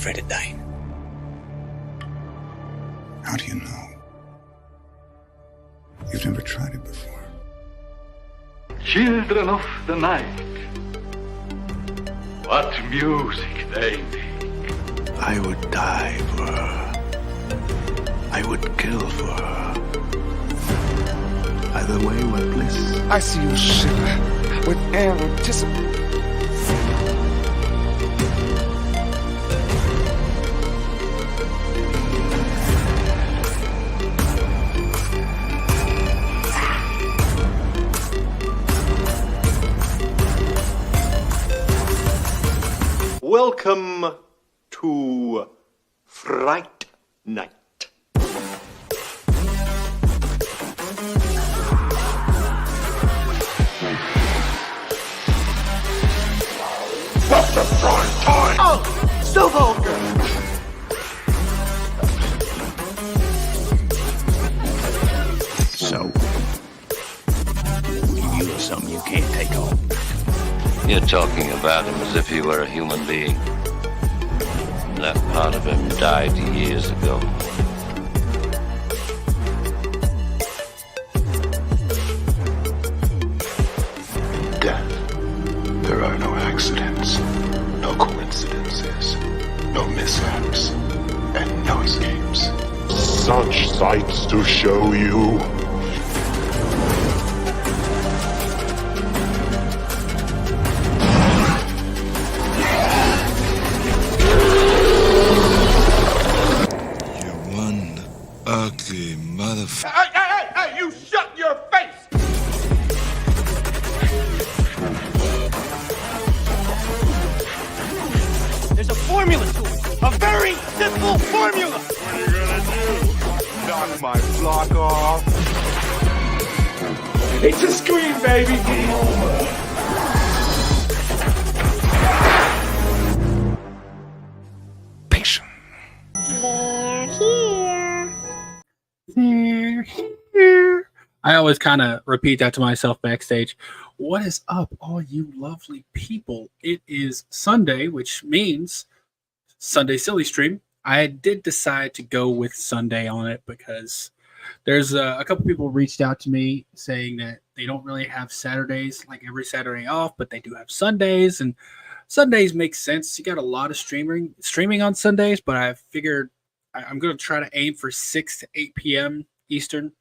afraid of dying. How do you know? You've never tried it before. Children of the night, what music they make. I would die for her. I would kill for her. Either way, what bliss. I see you shiver with anticipation. Welcome to Fright Night. What's the prime time? Oh, so vulgar. So, you are something you can't take home. You're talking about him as if he were a human being. That part of him died years ago. Death. There are no accidents, no coincidences, no mishaps, and no escapes. Such sights to show you. Ugly motherfucker. Hey, you shut your face! There's a formula to it. A very simple formula. What are you gonna do? Knock my block off? It's a scream, baby! Game over. They're here. I always kind of repeat that to myself backstage. What is up, all you lovely people? It is Sunday, which means Sunday Silly Stream. I did decide to go with Sunday on it because there's a couple people reached out to me saying that they don't really have Saturdays, like every Saturday off, but they do have Sundays, and Sundays make sense. You got a lot of streaming on Sundays, but I figured I'm going to try to aim for 6 to 8 p.m. Eastern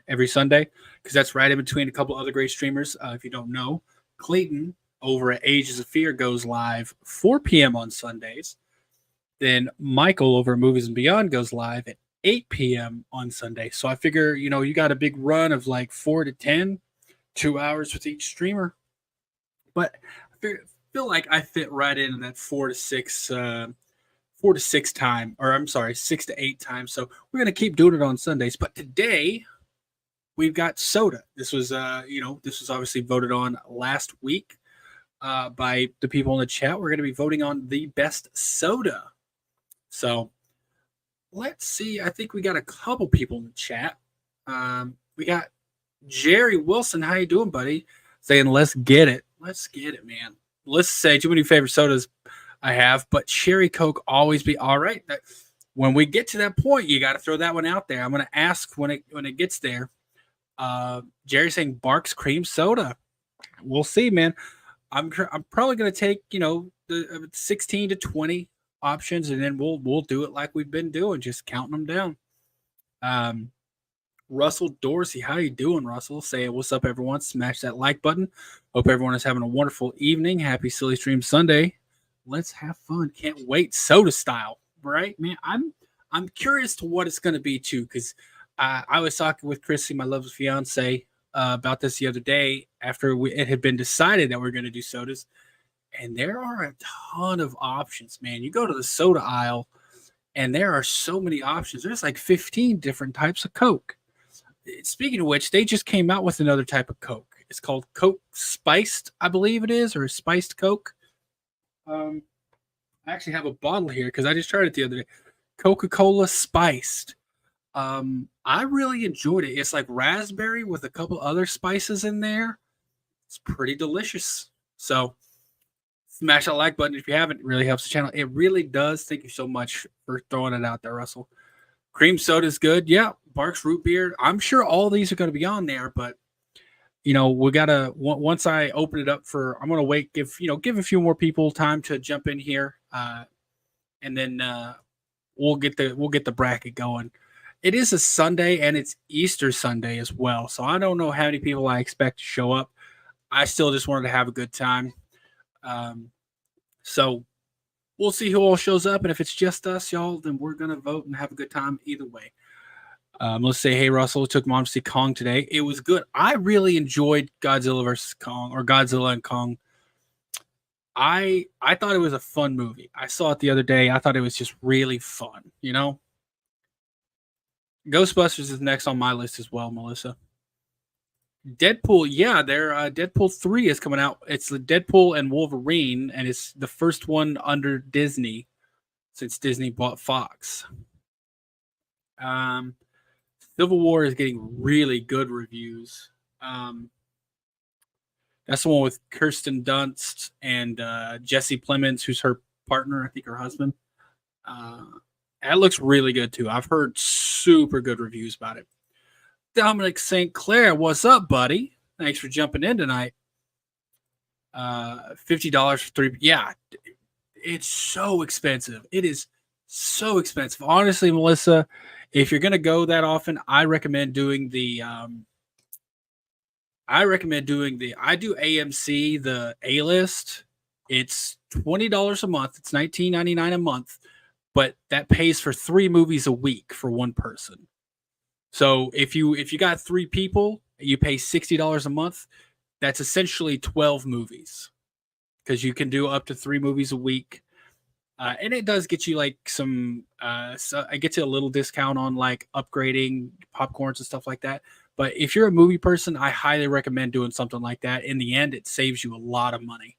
every Sunday because that's right in between a couple other great streamers. If you don't know, Clayton over at Ages of Fear goes live 4 p.m. on Sundays. Then Michael over at Movies and Beyond goes live at 8 p.m. on Sunday. So I figure, you got a big run of like 4 to 10, 2 hours with each streamer. But I feel like I fit right into that 4 to 6 time, or I'm sorry, 6 to 8 times. So we're going to keep doing it on Sundays. But today we've got soda. This was, this was obviously voted on last week by the people in the chat. We're going to be voting on the best soda. So let's see. I think we got a couple people in the chat. We got Jerry Wilson. How you doing, buddy? Saying, let's get it. Let's get it, man. Let's say too many favorite sodas I have, but Cherry Coke always be all right. When we get to that point, you got to throw that one out there. I'm going to ask when it gets there. Jerry's saying Barks cream soda. We'll see, man. I'm probably going to take the 16 to 20 options, and then we'll do it like we've been doing, just counting them down. Russell Dorsey, how you doing, Russell? Saying what's up, everyone. Smash that like button. Hope everyone is having a wonderful evening. Happy Silly Stream Sunday. Let's have fun. Can't wait. Soda style, right, man? I'm curious to what it's going to be too, because I was talking with Chrissy, my lovely fiance, about this the other day after it had been decided that we're going to do sodas, and there are a ton of options, man. You go to the soda aisle, and there are so many options. There's like 15 different types of Coke. Speaking of which, they just came out with another type of Coke. It's called Coke Spiced, I believe it is, or Spiced Coke. I actually have a bottle here because I just tried it the other day. Coca-Cola Spiced. I really enjoyed it. It's like raspberry with a couple other spices in there. It's pretty delicious. So Smash that like button if you haven't. It really helps the channel. It really does. Thank you so much for throwing it out there, Russell. Cream soda is good. Yeah. Barks root beer. I'm sure all these are going to be on there, but we gotta, once I open it up I'm gonna wait, give a few more people time to jump in here, and then we'll get the bracket going. It is a Sunday and it's Easter Sunday as well, so I don't know how many people I expect to show up. I still just wanted to have a good time, so we'll see who all shows up, and if it's just us, y'all, then we're gonna vote and have a good time either way. Let's say, hey, Russell, took Mom to see Kong today. It was good. I really enjoyed Godzilla vs. Kong, or Godzilla and Kong. I thought it was a fun movie. I saw it the other day. I thought it was just really fun, Ghostbusters is next on my list as well, Melissa. Deadpool, yeah, Deadpool 3 is coming out. It's the Deadpool and Wolverine, and it's the first one under Disney since Disney bought Fox. Civil War is getting really good reviews. That's the one with Kirsten Dunst and Jesse Plemons, who's her partner, I think her husband. That looks really good too. I've heard super good reviews about it. Dominic St. Clair, what's up, buddy? Thanks for jumping in tonight. $50 for 3. Yeah, it's so expensive. It is so expensive. Honestly, Melissa, if you're going to go that often, I recommend doing I do AMC, the A-list. It's $20 a month. It's $19.99 a month, but that pays for 3 movies a week for one person. So if you got 3 people, you pay $60 a month. That's essentially 12 movies, because you can do up to 3 movies a week. And it does get you like some, it gets you a little discount on like upgrading popcorns and stuff like that. But if you're a movie person, I highly recommend doing something like that. In the end, it saves you a lot of money.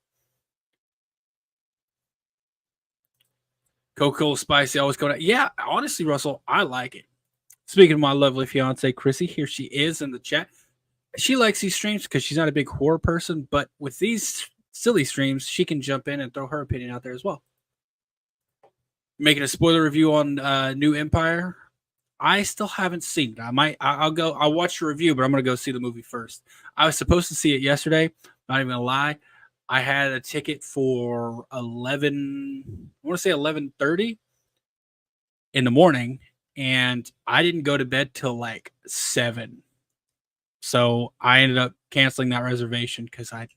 Coca-Cola Spicy always go down. Yeah, honestly, Russell, I like it. Speaking of my lovely fiance, Chrissy, here she is in the chat. She likes these streams because she's not a big horror person, but with these silly streams, she can jump in and throw her opinion out there as well. Making a spoiler review on New Empire. I still haven't seen it. I'll watch the review, but I'm gonna go see the movie first. I was supposed to see it yesterday. Not even gonna lie. I had a ticket for 11:30 in the morning, and I didn't go to bed till like 7. So I ended up canceling that reservation because there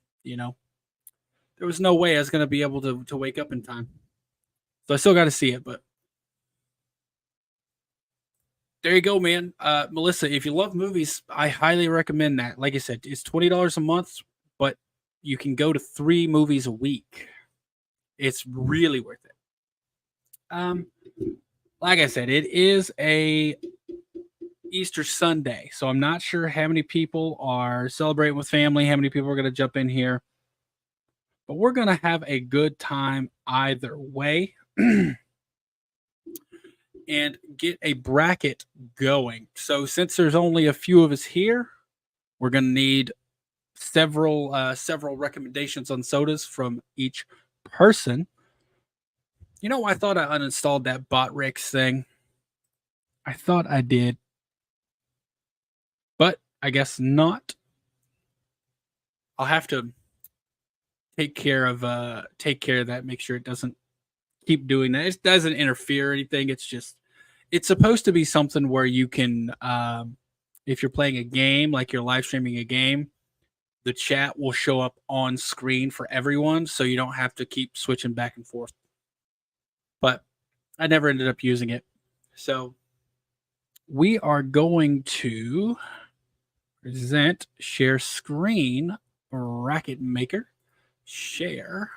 was no way I was gonna be able to wake up in time. So I still got to see it, but there you go, man. Melissa, if you love movies, I highly recommend that. Like I said, it's $20 a month, but you can go to 3 movies a week. It's really worth it. Like I said, it is a Easter Sunday, so I'm not sure how many people are celebrating with family, how many people are going to jump in here, but we're going to have a good time either way. And get a bracket going. So since there's only a few of us here, we're going to need several recommendations on sodas from each person. I thought I uninstalled that BotRix thing. I thought I did, but I guess not. I'll have to take care of that, make sure it doesn't keep doing that. It doesn't interfere or anything. It's supposed to be something where you can, if you're playing a game, like you're live streaming a game, the chat will show up on screen for everyone, so you don't have to keep switching back and forth. But I never ended up using it. So we are going to present share screen bracket maker. Share.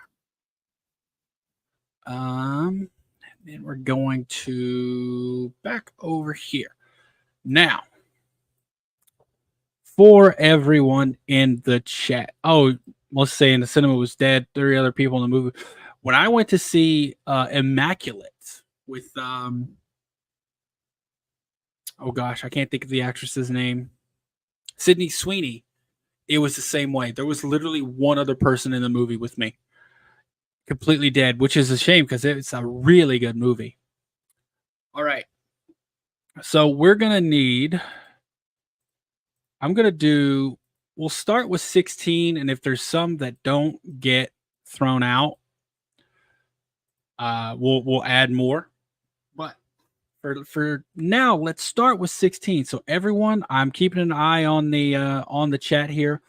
And then we're going to back over here. Now, for everyone in the chat. Oh, let's say in the cinema was dead. 3 other people in the movie. When I went to see Immaculate with oh gosh, I can't think of the actress's name. Sydney Sweeney. It was the same way. There was literally one other person in the movie with me. Completely Dead, which is a shame because it's a really good movie. All right. So we're going to need, we'll start with 16. And if there's some that don't get thrown out, we'll add more. But for now, let's start with 16. So everyone, I'm keeping an eye on the chat here.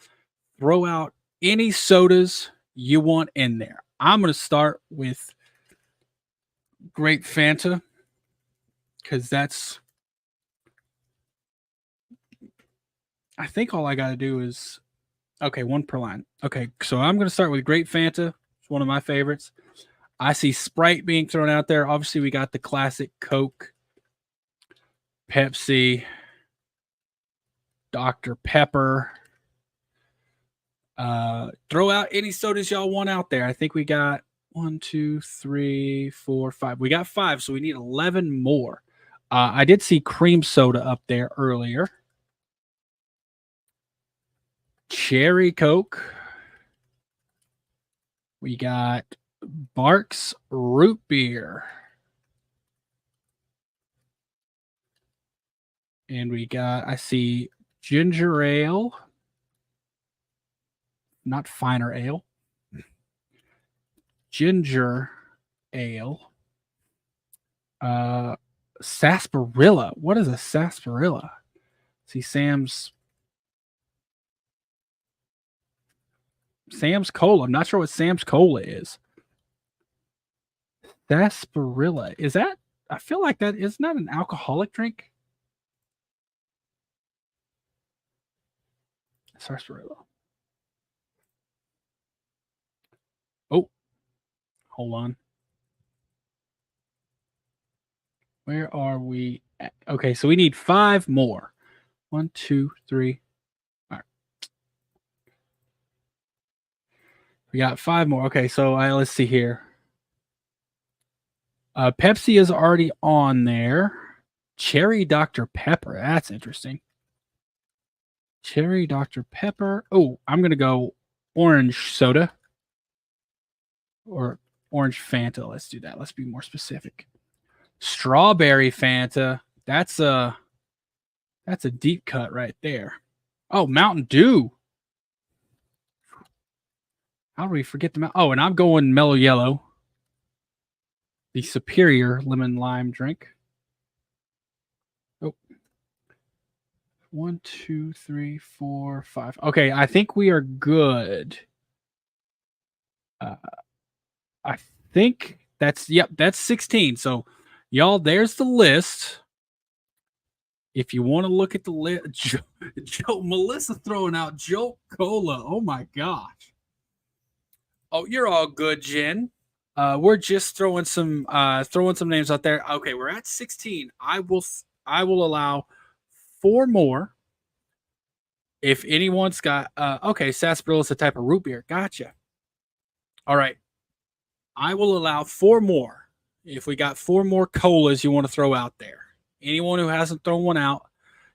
Throw out any sodas you want in there. I'm going to start with Grape Fanta because I think all I got to do is, okay, one per line. Okay, so I'm going to start with Grape Fanta. It's one of my favorites. I see Sprite being thrown out there. Obviously, we got the classic Coke, Pepsi, Dr. Pepper. Throw out any sodas y'all want out there. I think we got 1, 2, 3, 4, 5. We got 5, so we need 11 more. I did see cream soda up there earlier. Cherry Coke. We got Barks Root Beer. And we got, I see ginger ale. Not finer ale. Ginger ale. Sarsaparilla. What is a sarsaparilla? See Sam's Cola. I'm not sure what Sam's Cola is. Sarsaparilla. Is that? I feel like that isn't that an alcoholic drink? Sarsaparilla. Oh, hold on. Where are we at? Okay, so we need 5 more. 1, 2, 3. All right. We got 5 more. Okay, so let's see here. Pepsi is already on there. Cherry Dr. Pepper. That's interesting. Cherry Dr. Pepper. Oh, I'm going to go orange soda. Or orange Fanta. Let's do that. Let's be more specific. Strawberry Fanta. That's a deep cut right there. Oh, Mountain Dew. How do we forget the Mountain? Oh, and I'm going Mellow Yellow. The superior lemon lime drink. Oh. 1, 2, 3, 4, 5. Okay, I think we are good. I think that's 16. So, y'all, there's the list. If you want to look at the list, Melissa throwing out Jolt Cola. Oh my gosh. Oh, you're all good, Jen. We're just throwing some names out there. Okay, we're at 16. I will allow 4 more. If anyone's got okay, sarsaparilla is a type of root beer. Gotcha. All right. I will allow 4 more. If we got 4 more colas you want to throw out there. Anyone who hasn't thrown one out,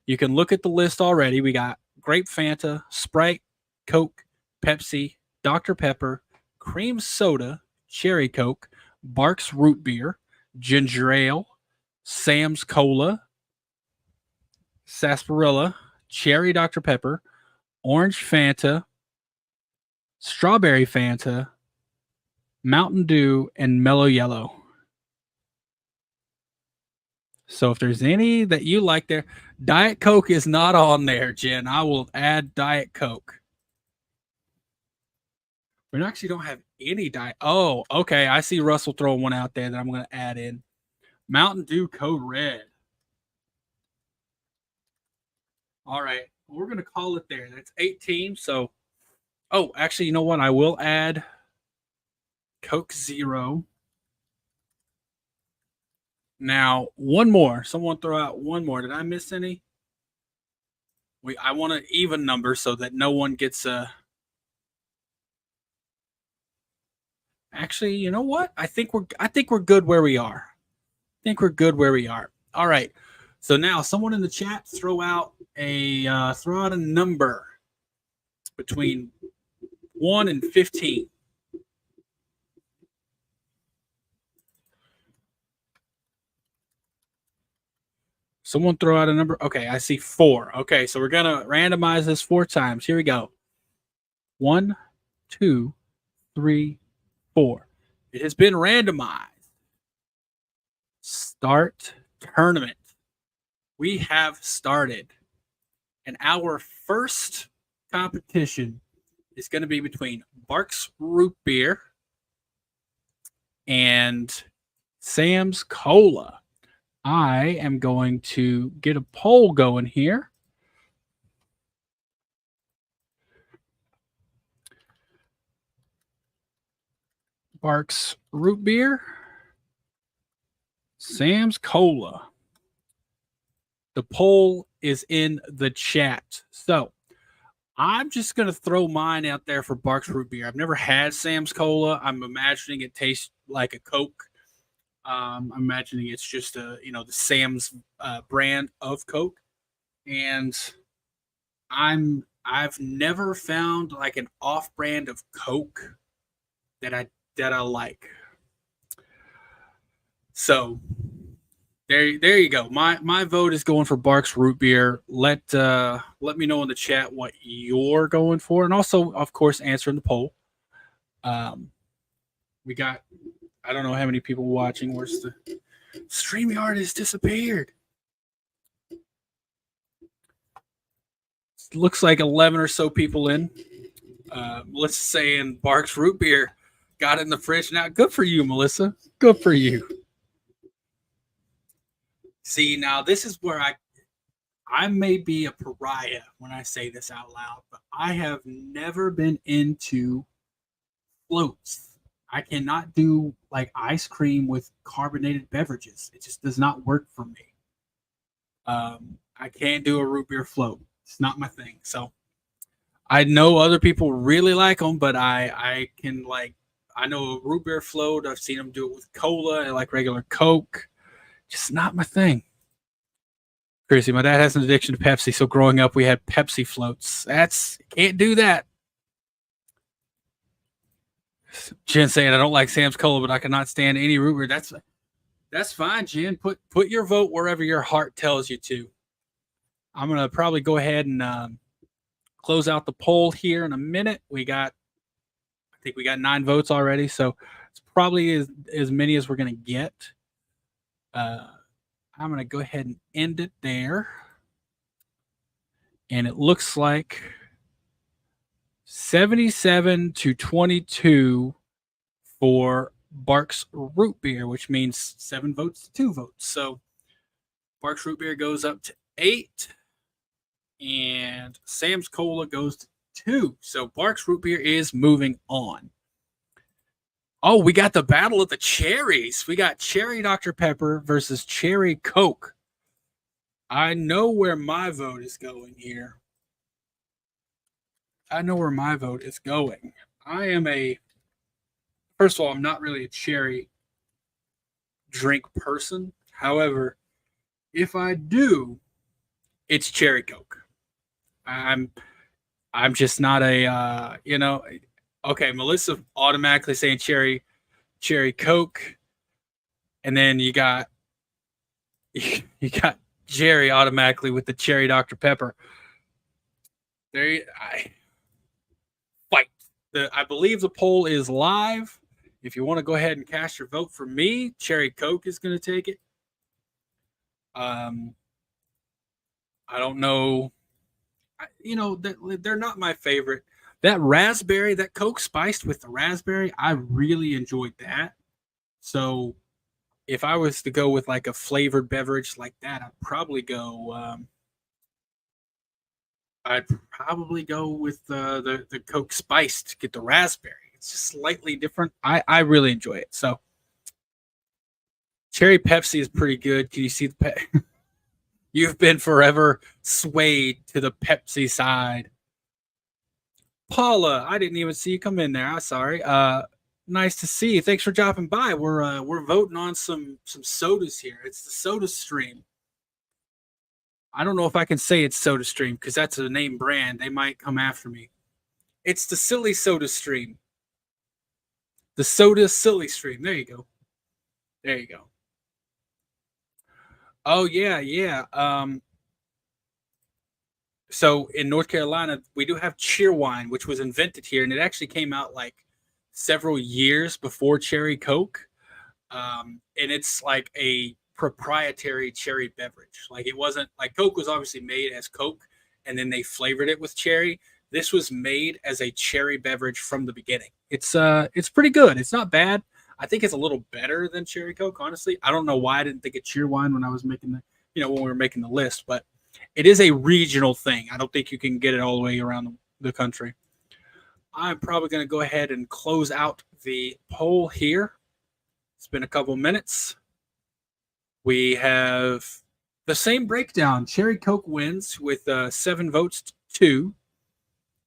you can look at the list already. We got Grape Fanta, Sprite, Coke, Pepsi, Dr. Pepper, Cream Soda, Cherry Coke, Barks Root Beer, Ginger Ale, Sam's Cola, Sarsaparilla, Cherry Dr. Pepper, Orange Fanta, Strawberry Fanta, Mountain Dew, and Mellow Yellow. So if there's any that you like there, Diet Coke is not on there, Jen. I will add Diet Coke. We actually don't have any Diet. Oh, okay. I see Russell throwing one out there that I'm going to add in. Mountain Dew Code Red. All right. We're going to call it there. That's 18. So, oh, actually, you know what? I will add Coke Zero. Now, one more. Someone throw out one more. Did I miss any? I want an even number so that no one gets a... Actually, you know what? I think we're good where we are. All right. So now, someone in the chat throw out a number between 1 and 15. Someone throw out a number. Okay, I see 4. Okay, so we're gonna randomize this 4 times. Here we go. 1, 2, 3, 4. It has been randomized. Start tournament. We have started. And our first competition is going to be between Barks Root Beer and Sam's Cola. I am going to get a poll going here. Barks Root Beer, Sam's Cola. The poll is in the chat. So I'm just going to throw mine out there for Barks Root Beer. I've never had Sam's Cola. I'm imagining it tastes like a Coke. I'm imagining it's just the Sam's brand of Coke. And I've never found like an off brand of Coke that I like. So there you go. My vote is going for Barks Root Beer. Let me know in the chat what you're going for, and also, of course, answering the poll. We got, I don't know how many people watching. Where's the StreamYard has disappeared? Looks like 11 or so people in. Melissa's saying Barks Root Beer got in the fridge. Now, good for you, Melissa. Good for you. See, now this is where I may be a pariah when I say this out loud, but I have never been into floats. I cannot do like ice cream with carbonated beverages. It just does not work for me. I can't do a root beer float. It's not my thing. So I know other people really like them, but I can like, I know a root beer float. I've seen them do it with cola and like regular Coke. Just not my thing. Chrissy, my dad has an addiction to Pepsi, so growing up we had Pepsi floats. Can't do that. Jen saying I don't like Sam's Cola, but I cannot stand any root beer. That's fine, Jen. Put your vote wherever your heart tells you to. I'm gonna probably go ahead and close out the poll here in a minute. I think we got 9 votes already, so it's probably as many as we're gonna get. I'm going to go ahead and end it there. And it looks like 77 to 22 for Barks Root Beer, which means 7 votes to 2 votes. So Barks Root Beer goes up to 8 and Sam's Cola goes to 2. So Barks Root Beer is moving on. Oh, we got the battle of the cherries. We got Cherry Dr. Pepper versus Cherry Coke. I know where my vote is going here. First of all, I'm not really a cherry drink person. However, if I do, it's Cherry Coke. I'm just not a, okay, Melissa automatically saying cherry Coke, and then you got Jerry automatically with the Cherry Dr. Pepper. Fight. I believe the poll is live. If you want to go ahead and cast your vote for me, Cherry Coke is going to take it. I don't know. They're not my favorite. That raspberry, that Coke spiced with the raspberry, I really enjoyed that. So if I was to go with like a flavored beverage like that, I'd probably go with the Coke spiced to get the raspberry. It's just slightly different. I really enjoy it. So Cherry Pepsi is pretty good. Can you see the You've been forever swayed to the Pepsi side. Paula, I didn't even see you come in there. I'm sorry. Nice to see you. Thanks for dropping by. We're voting on some sodas here. It's the Soda Stream. I don't know if I can say it's Soda Stream because that's a name brand. They might come after me. It's the Silly Soda Stream. The Soda Silly Stream. There you go. Oh yeah. So in North Carolina, we do have Cheerwine, which was invented here, and it actually came out like several years before Cherry Coke. And it's like a proprietary cherry beverage. Like it wasn't like Coke was obviously made as Coke, and then they flavored it with cherry. This was made as a cherry beverage from the beginning. It's pretty good. It's not bad. I think it's a little better than Cherry Coke, honestly. I don't know why I didn't think of Cheerwine when I was making when we were making the list, but it is a regional thing. I don't think you can get it all the way around the country. I'm probably going to go ahead and close out the poll here. It's been a couple minutes. We have the same breakdown. Cherry Coke wins with 7 votes to 2.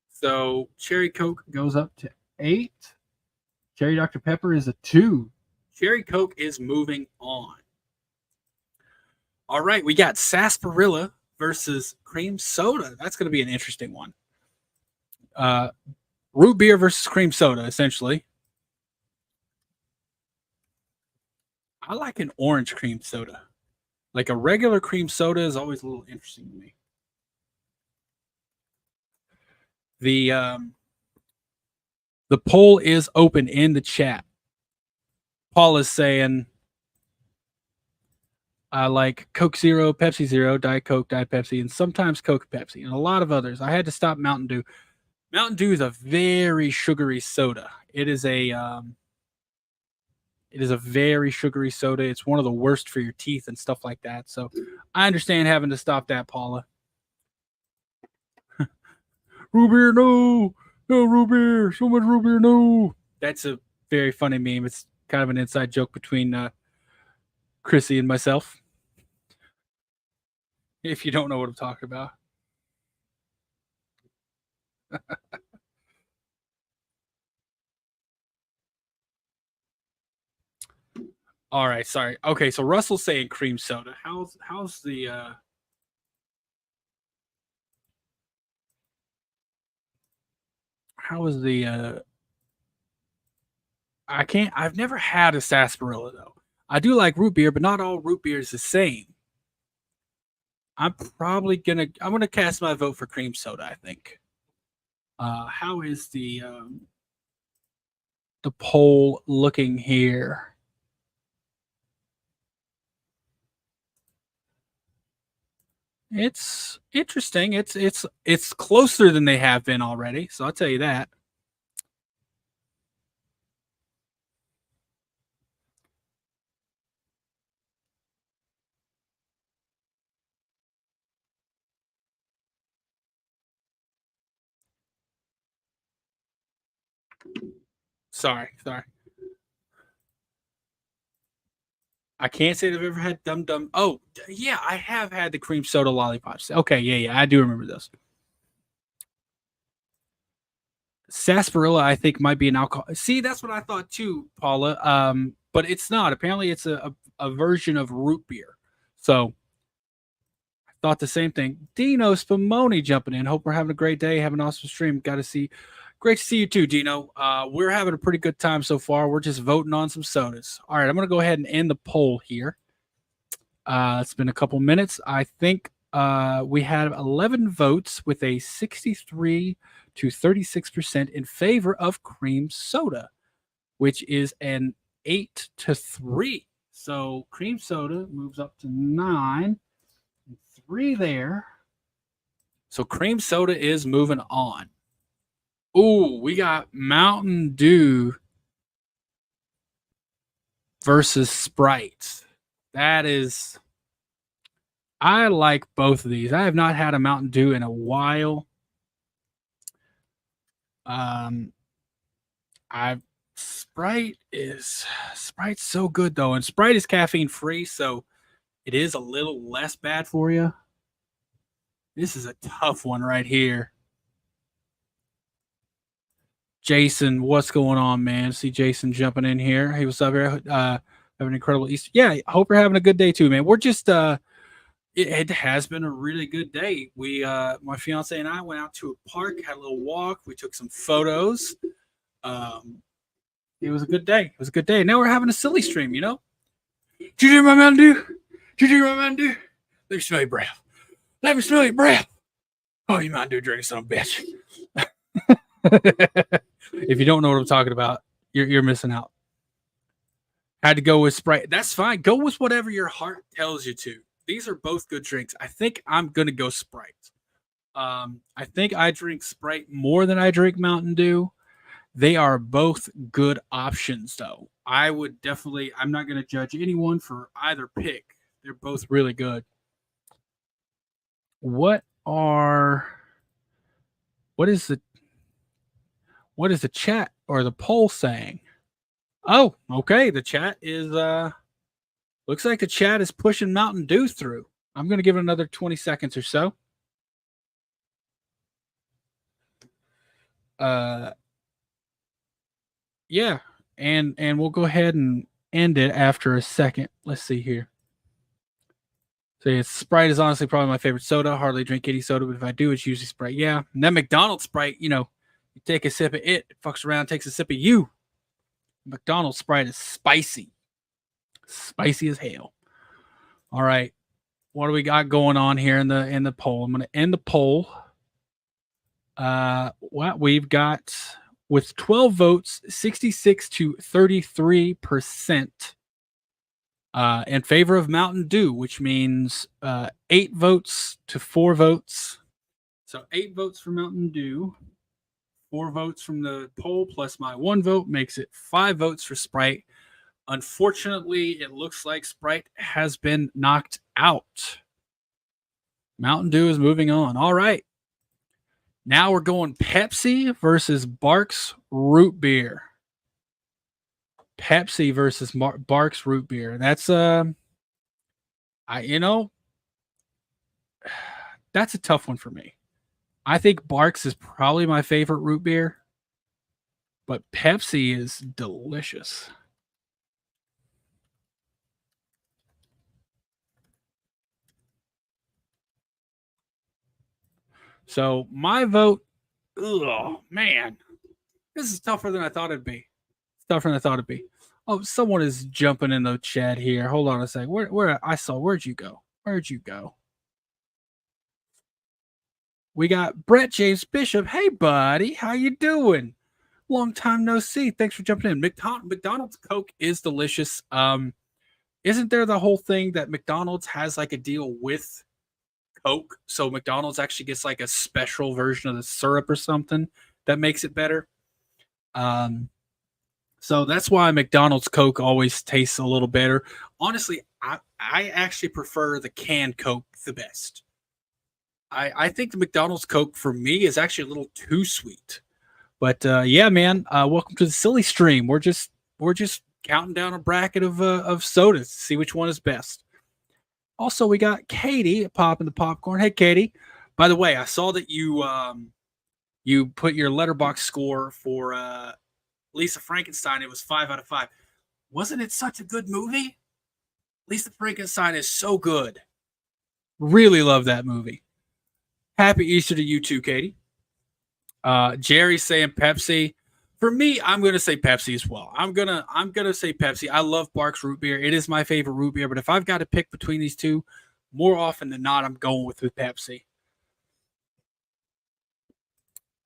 So Cherry Coke goes up to 8. Cherry Dr. Pepper is a 2. Cherry Coke is moving on. All right, we got Sarsaparilla versus cream soda. That's going to be an interesting one. Root beer versus cream soda, essentially. I like an orange cream soda. Like a regular cream soda is always a little interesting to me. The poll is open in the chat. Paul is saying, I like Coke Zero, Pepsi Zero, Diet Coke, Diet Pepsi, and sometimes Coke Pepsi, and a lot of others. I had to stop Mountain Dew. Mountain Dew is a very sugary soda. It is a very sugary soda. It's one of the worst for your teeth and stuff like that. So I understand having to stop that, Paula. Root beer, no. No, root beer. So much root beer, no. That's a very funny meme. It's kind of an inside joke between Chrissy and myself. If you don't know what I'm talking about. All right, sorry. Okay, so Russell's saying cream soda. How's the how is the I've never had a sarsaparilla though. I do like root beer, but not all root beer is the same. I'm gonna cast my vote for cream soda, I think. How is the poll looking here? It's interesting. It's closer than they have been already, so I'll tell you that. Sorry. I can't say that I've ever had Dum Dum. Oh, yeah, I have had the cream soda lollipops. Okay, yeah, I do remember those. Sarsaparilla, I think, might be an alcohol. See, that's what I thought too, Paula. But it's not. Apparently, it's a version of root beer. So I thought the same thing. Dino Spumoni jumping in. Hope we're having a great day. Have an awesome stream. Great to see you too, Dino. We're having a pretty good time so far. We're just voting on some sodas. All right, I'm going to go ahead and end the poll here. It's been a couple minutes. I think we had 11 votes with a 63 to 36% in favor of cream soda, which is an 8-3. So cream soda moves up to 9, 3 there. So cream soda is moving on. Ooh, we got Mountain Dew versus Sprite. I like both of these. I have not had a Mountain Dew in a while. Sprite's so good though, and Sprite is caffeine free, so it is a little less bad for you. This is a tough one right here. Jason, what's going on, man? See Jason jumping in here. Hey, what's up here? Have an incredible Easter. Yeah, I hope you're having a good day too, man. We're just it has been a really good day. We my fiance and I went out to a park, had a little walk, we took some photos. It was a good day. Now we're having a silly stream, you know? Did you do my Mountain Dew? Did you drink my Mountain Dew? Let me smell your breath. Let me smell your breath. Oh, you Mountain Dew drinking son of a bitch. If you don't know what I'm talking about, you're missing out. Had to go with Sprite. That's fine. Go with whatever your heart tells you to. These are both good drinks. I think I'm going to go Sprite. I think I drink Sprite more than I drink Mountain Dew. They are both good options, though. I'm not going to judge anyone for either pick. They're both really good. What is the chat or the poll saying? Oh, okay. The chat is looks like the chat is pushing Mountain Dew through. I'm going to give it another 20 seconds or so. Yeah, and we'll go ahead and end it after a second. Let's see here. So Sprite is honestly probably my favorite soda. Hardly drink any soda, but if I do, it's usually Sprite. Yeah, and that McDonald's Sprite, you take a sip of it fucks around, takes a sip of you. McDonald's Sprite is spicy as hell. All right, what do we got going on here in the poll? I'm going to end the poll. What we've got with 12 votes, 66 to 33% in favor of Mountain Dew, which means 8 votes to 4 votes. So 8 votes for Mountain Dew, 4 votes from the poll plus my 1 vote makes it 5 votes for Sprite. Unfortunately, it looks like Sprite has been knocked out. Mountain Dew is moving on. All right. Now we're going Pepsi versus Barks Root Beer. Pepsi versus Barks Root Beer. That's that's a tough one for me. I think Barks is probably my favorite root beer, but Pepsi is delicious. So my vote, oh man, this is tougher than I thought it'd be. It's tougher than I thought it'd be. Oh, someone is jumping in the chat here. Hold on a second. Where'd you go? Where'd you go? We got Brett James Bishop. Hey, buddy, how you doing? Long time no see. Thanks for jumping in. McDonald's Coke is delicious. Isn't there the whole thing that McDonald's has like a deal with Coke, so McDonald's actually gets like a special version of the syrup or something that makes it better? So that's why McDonald's Coke always tastes a little better. Honestly, I actually prefer the canned Coke the best. I think the McDonald's Coke for me is actually a little too sweet. But yeah, man, welcome to the silly stream. We're just counting down a bracket of sodas to see which one is best. Also, we got Katie popping the popcorn. Hey, Katie. By the way, I saw that you put your letterbox score for Lisa Frankenstein. It was 5 out of 5. Wasn't it such a good movie? Lisa Frankenstein is so good. Really love that movie. Happy Easter to you too, Katie. Jerry's saying Pepsi. For me, I'm going to say Pepsi as well. I'm gonna say Pepsi. I love Barks Root Beer. It is my favorite root beer. But if I've got to pick between these two, more often than not, I'm going with Pepsi.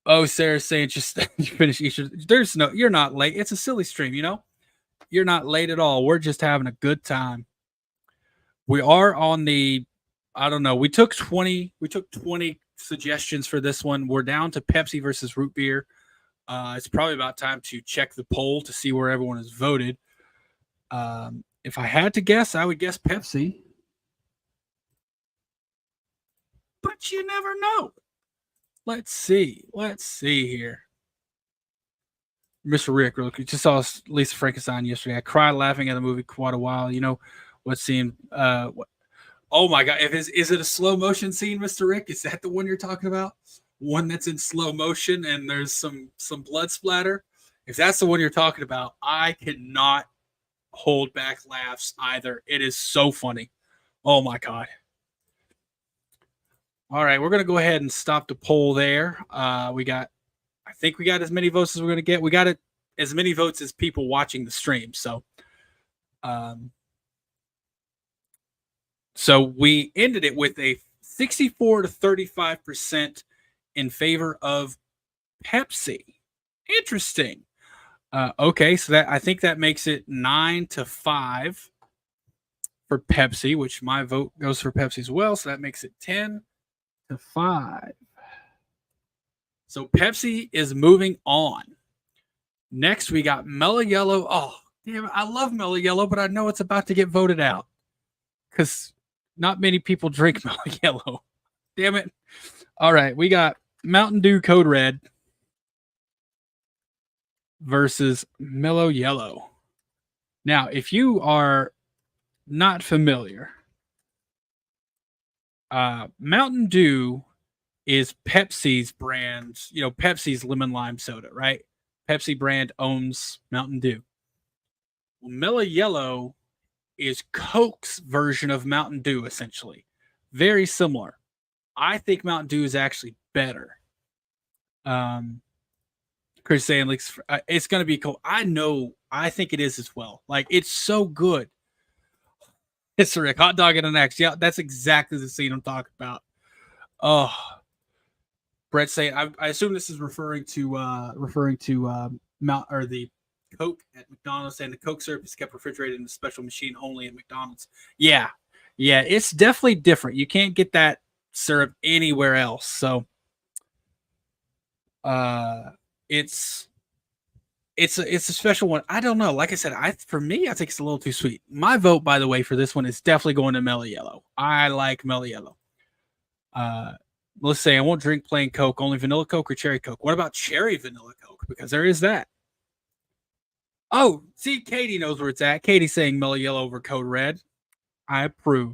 Oh, Sarah's saying just you finish Easter. You're not late. It's a silly stream, You're not late at all. We're just having a good time. We are on the, I don't know. We took 20 suggestions for this one. We're down to Pepsi versus root beer. It's probably about time to check the poll to see where everyone has voted. If I had to guess, I would guess Pepsi. But you never know. Let's see here. Mr. Rick, real quick. Just saw Lisa Frankenstein yesterday. I cried laughing at the movie quite a while. What scene? Oh my God. Is it a slow motion scene, Mr. Rick? Is that the one you're talking about? One that's in slow motion and there's some blood splatter? If that's the one you're talking about, I cannot hold back laughs either. It is so funny. Oh my God. All right, we're going to go ahead and stop the poll there. I think we got as many votes as we're going to get. We got as many votes as people watching the stream. So So we ended it with a 64 to 35% in favor of Pepsi. Interesting. Okay, so that I think that makes it 9-5 for Pepsi, which my vote goes for Pepsi as well. So that makes it 10-5. So Pepsi is moving on. Next, we got Mellow Yellow. Oh, damn it, I love Mellow Yellow, but I know it's about to get voted out because not many people drink Mellow Yellow. Damn it. All right, we got Mountain Dew Code Red versus Mellow Yellow. Now, if you are not familiar, Mountain Dew is Pepsi's brand, Pepsi's lemon lime soda, right? Pepsi brand owns Mountain Dew. Well, Mellow Yellow is Coke's version of Mountain Dew, essentially. Very similar. I think Mountain Dew is actually better. Chris saying it's going to be cool. I think it is as well. Like, it's so good. It's Rick, hot dog and an X. Yeah, that's exactly the scene I'm talking about. Oh, Brett saying, I assume this is referring to the Coke at McDonald's, and the Coke syrup is kept refrigerated in a special machine only at McDonald's. Yeah, it's definitely different. You can't get that syrup anywhere else. So, it's a special one. I don't know. Like I said, for me, I think it's a little too sweet. My vote, by the way, for this one is definitely going to Mellow Yellow. I like Mellow Yellow. Let's say I won't drink plain Coke, only vanilla Coke or cherry Coke. What about cherry vanilla Coke? Because there is that. Oh, see, Katie knows where it's at. Katie's saying Mellow Yellow over Code Red. I approve.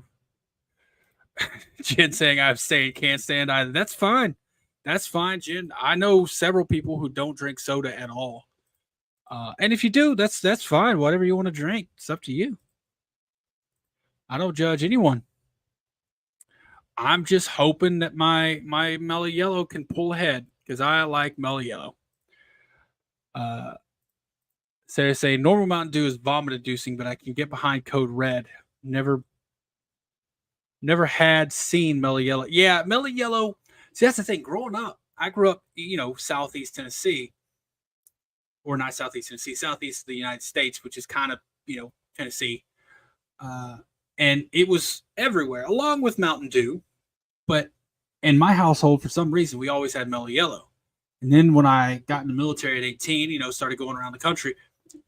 Jen saying can't stand either. That's fine. That's fine, Jen. I know several people who don't drink soda at all. And if you do, that's fine. Whatever you want to drink, it's up to you. I don't judge anyone. I'm just hoping that my Mellow Yellow can pull ahead because I like Mellow Yellow. Sarah say normal Mountain Dew is vomit inducing, but I can get behind Code Red. Never had seen Mellow Yellow. Yeah, Mellow Yellow. See, that's the thing. Growing up, I grew up, Southeast Tennessee. Or not Southeast Tennessee, Southeast of the United States, which is kind of, Tennessee. And it was everywhere, along with Mountain Dew. But in my household, for some reason, we always had Mellow Yellow. And then when I got in the military at 18, started going around the country,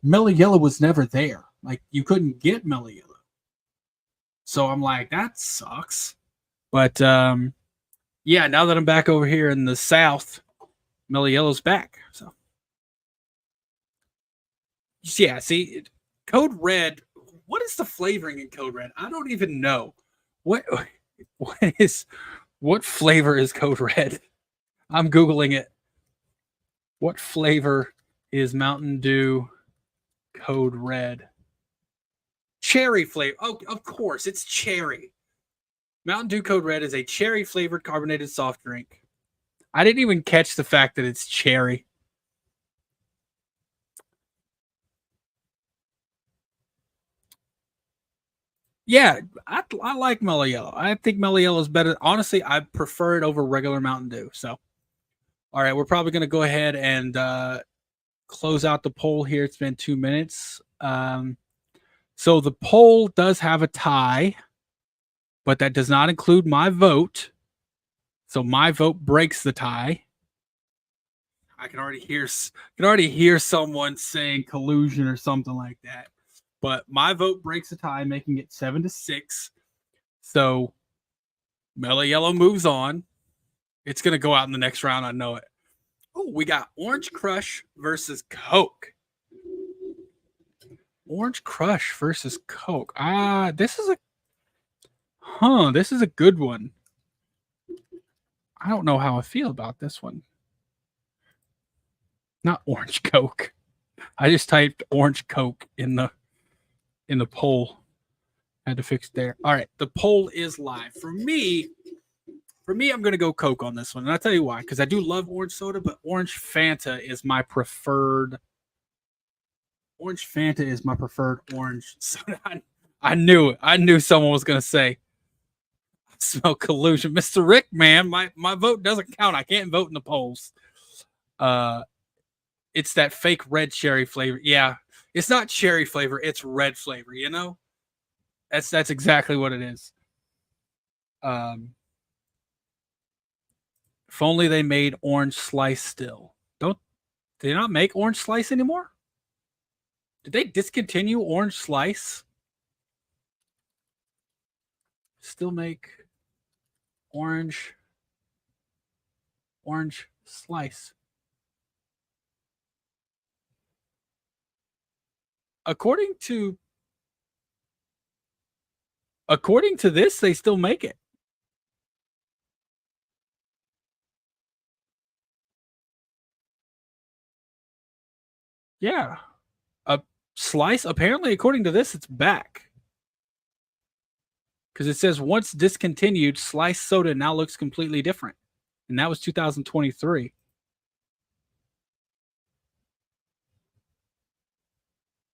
Mellow Yellow was never there. Like, you couldn't get Mellow Yellow. So I'm like, that sucks. But, yeah, now that I'm back over here in the South, Mellow Yellow's back. So, yeah, see, Code Red, what is the flavoring in Code Red? I don't even know. What flavor is Code Red? I'm Googling it. What flavor is Mountain Dew Code Red? Cherry flavor. Oh, of course, it's cherry. Mountain Dew Code Red is a cherry-flavored carbonated soft drink. I didn't even catch the fact that it's cherry. Yeah, I like Mellow Yellow. I think Mellow Yellow is better. Honestly, I prefer it over regular Mountain Dew. So, all right, we're probably going to go ahead and close out the poll here. It's been 2 minutes. So the poll does have a tie, but that does not include my vote. So my vote breaks the tie. I can already hear someone saying collusion or something like that. But my vote breaks the tie, making it 7-6. So Mellow Yellow moves on. It's going to go out in the next round. I know it. Oh, we got Orange Crush versus Coke. Orange Crush versus Coke. This is a good one. I don't know how I feel about this one. Not Orange Coke. I just typed Orange Coke in the poll. I had to fix it there. All right, the poll is live. For me, I'm going to go Coke on this one. And I'll tell you why. Because I do love orange soda, but Orange Fanta is my preferred. Orange Fanta is my preferred orange soda. I knew it. I knew someone was going to say Smell collusion. Mr. Rick, man, my vote doesn't count. I can't vote in the polls. It's that fake red cherry flavor. Yeah, it's not cherry flavor. It's red flavor, you know? That's exactly what it is. If only they made Orange Slice still. Do they not make Orange Slice anymore? Did they discontinue Orange Slice? Still make Orange Slice. According to this, they still make it. Yeah. A Slice, apparently, according to this, it's back. Because it says once discontinued, Slice soda now looks completely different. And that was 2023.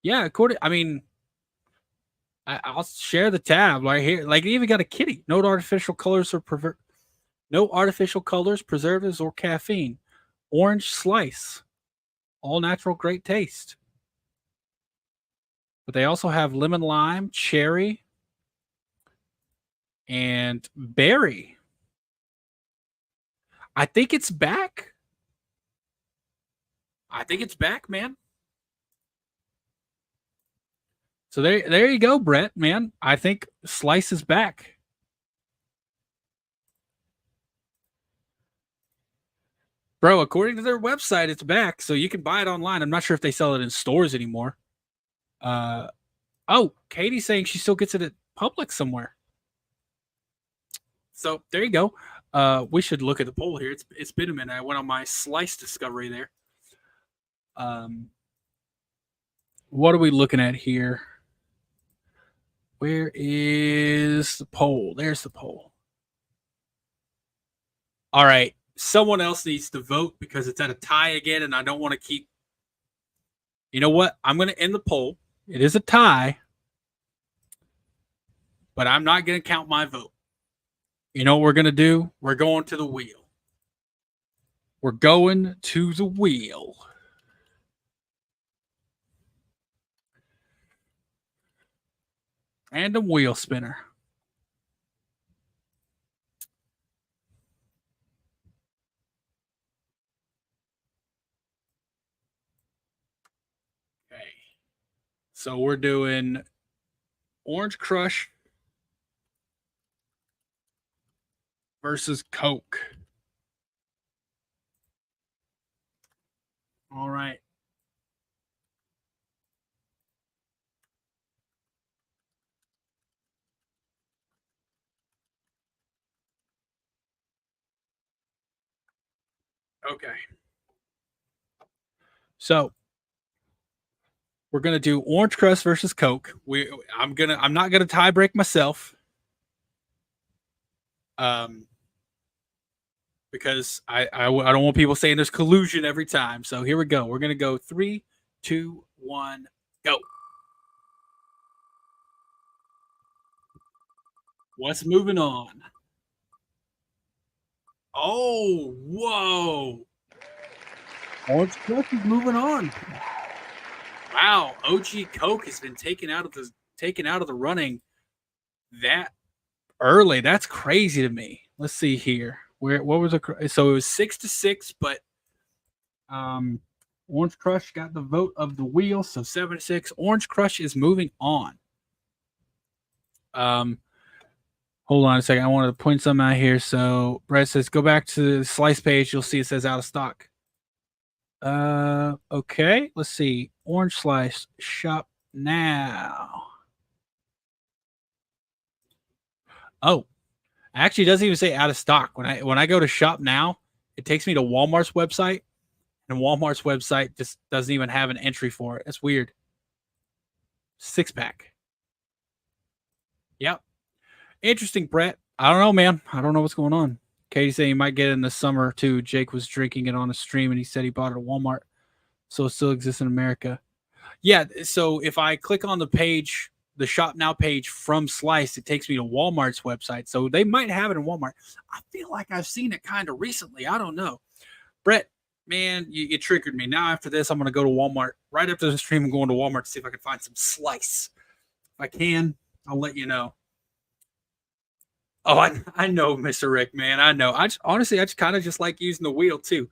Yeah, I'll share the tab right here. Like, it even got a kitty. No artificial colors preservatives, or caffeine. Orange Slice. All natural, great taste. But they also have lemon lime, cherry, and berry. I think it's back. Man. So there you go, Brett, man. I think Slice is back. Bro, according to their website, it's back, so you can buy it online. I'm not sure if they sell it in stores anymore. Katie's saying she still gets it at Publix somewhere. So there you go. We should look at the poll here. It's been a minute. I went on my Slice discovery there. What are we looking at here? Where is the poll? There's the poll. All right. Someone else needs to vote because it's at a tie again, and I don't want to keep. You know what? I'm going to end the poll. It is a tie, but I'm not going to count my vote. You know what we're going to do? We're going to the wheel. We're going to the wheel. Random wheel spinner. Okay. So we're doing Orange Crush versus Coke. All right. Okay. So we're gonna do Orange Crush versus Coke. I'm not gonna tie break myself. Because I don't want people saying there's collusion every time. So here we go. We're gonna go 3, 2, 1, go. What's moving on? Oh, whoa. Orange Crush is moving on. Wow, OG Coke has been taken out of the running that early. That's crazy to me. Let's see here. What was so it was 6-6, but Orange Crush got the vote of the wheel, so 7-6. Orange Crush is moving on. Hold on a second. I wanted to point something out here. So Brett says, go back to the Slice page. You'll see it says out of stock. Okay. Let's see. Orange Slice shop now. Oh, actually, it doesn't even say out of stock. When I go to shop now, it takes me to Walmart's website, and Walmart's website just doesn't even have an entry for it. That's weird. 6-pack. Yep. Interesting, Brett. I don't know, man. I don't know what's going on. Katie saying you might get it in the summer, too. Jake was drinking it on a stream, and he said he bought it at Walmart, so it still exists in America. Yeah, so if I click on the page the shop now page from Slice, it takes me to Walmart's website. So they might have it in Walmart. I feel like I've seen it kind of recently. I don't know. Brett, man, you triggered me. Now after this, I'm going to go to Walmart. Right after the stream, I'm going to Walmart to see if I can find some Slice. If I can, I'll let you know. Oh, I know, Mr. Rick, man. I know. I just kind of just like using the wheel too.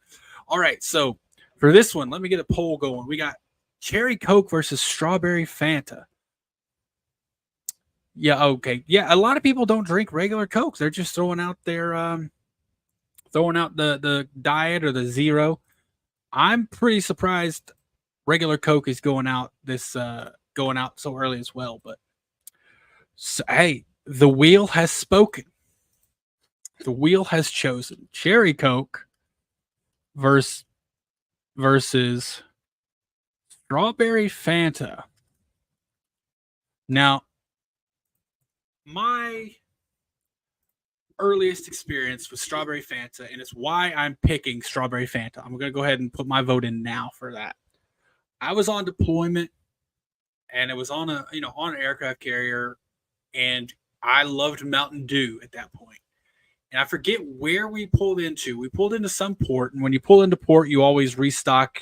All right, so for this one, let me get a poll going. We got Cherry Coke versus Strawberry Fanta. Yeah, okay. Yeah, a lot of people don't drink regular Cokes. They're just throwing out their the diet or the zero. I'm pretty surprised regular Coke is going out so early as well. But so, hey, the wheel has spoken. The wheel has chosen Cherry Coke versus Strawberry Fanta. Now, my earliest experience with Strawberry Fanta, and it's why I'm picking Strawberry Fanta. I'm going to go ahead and put my vote in now for that. I was on deployment, and it was on an aircraft carrier, and I loved Mountain Dew at that point. And I forget where we pulled into. We pulled into some port, and when you pull into port, you always restock,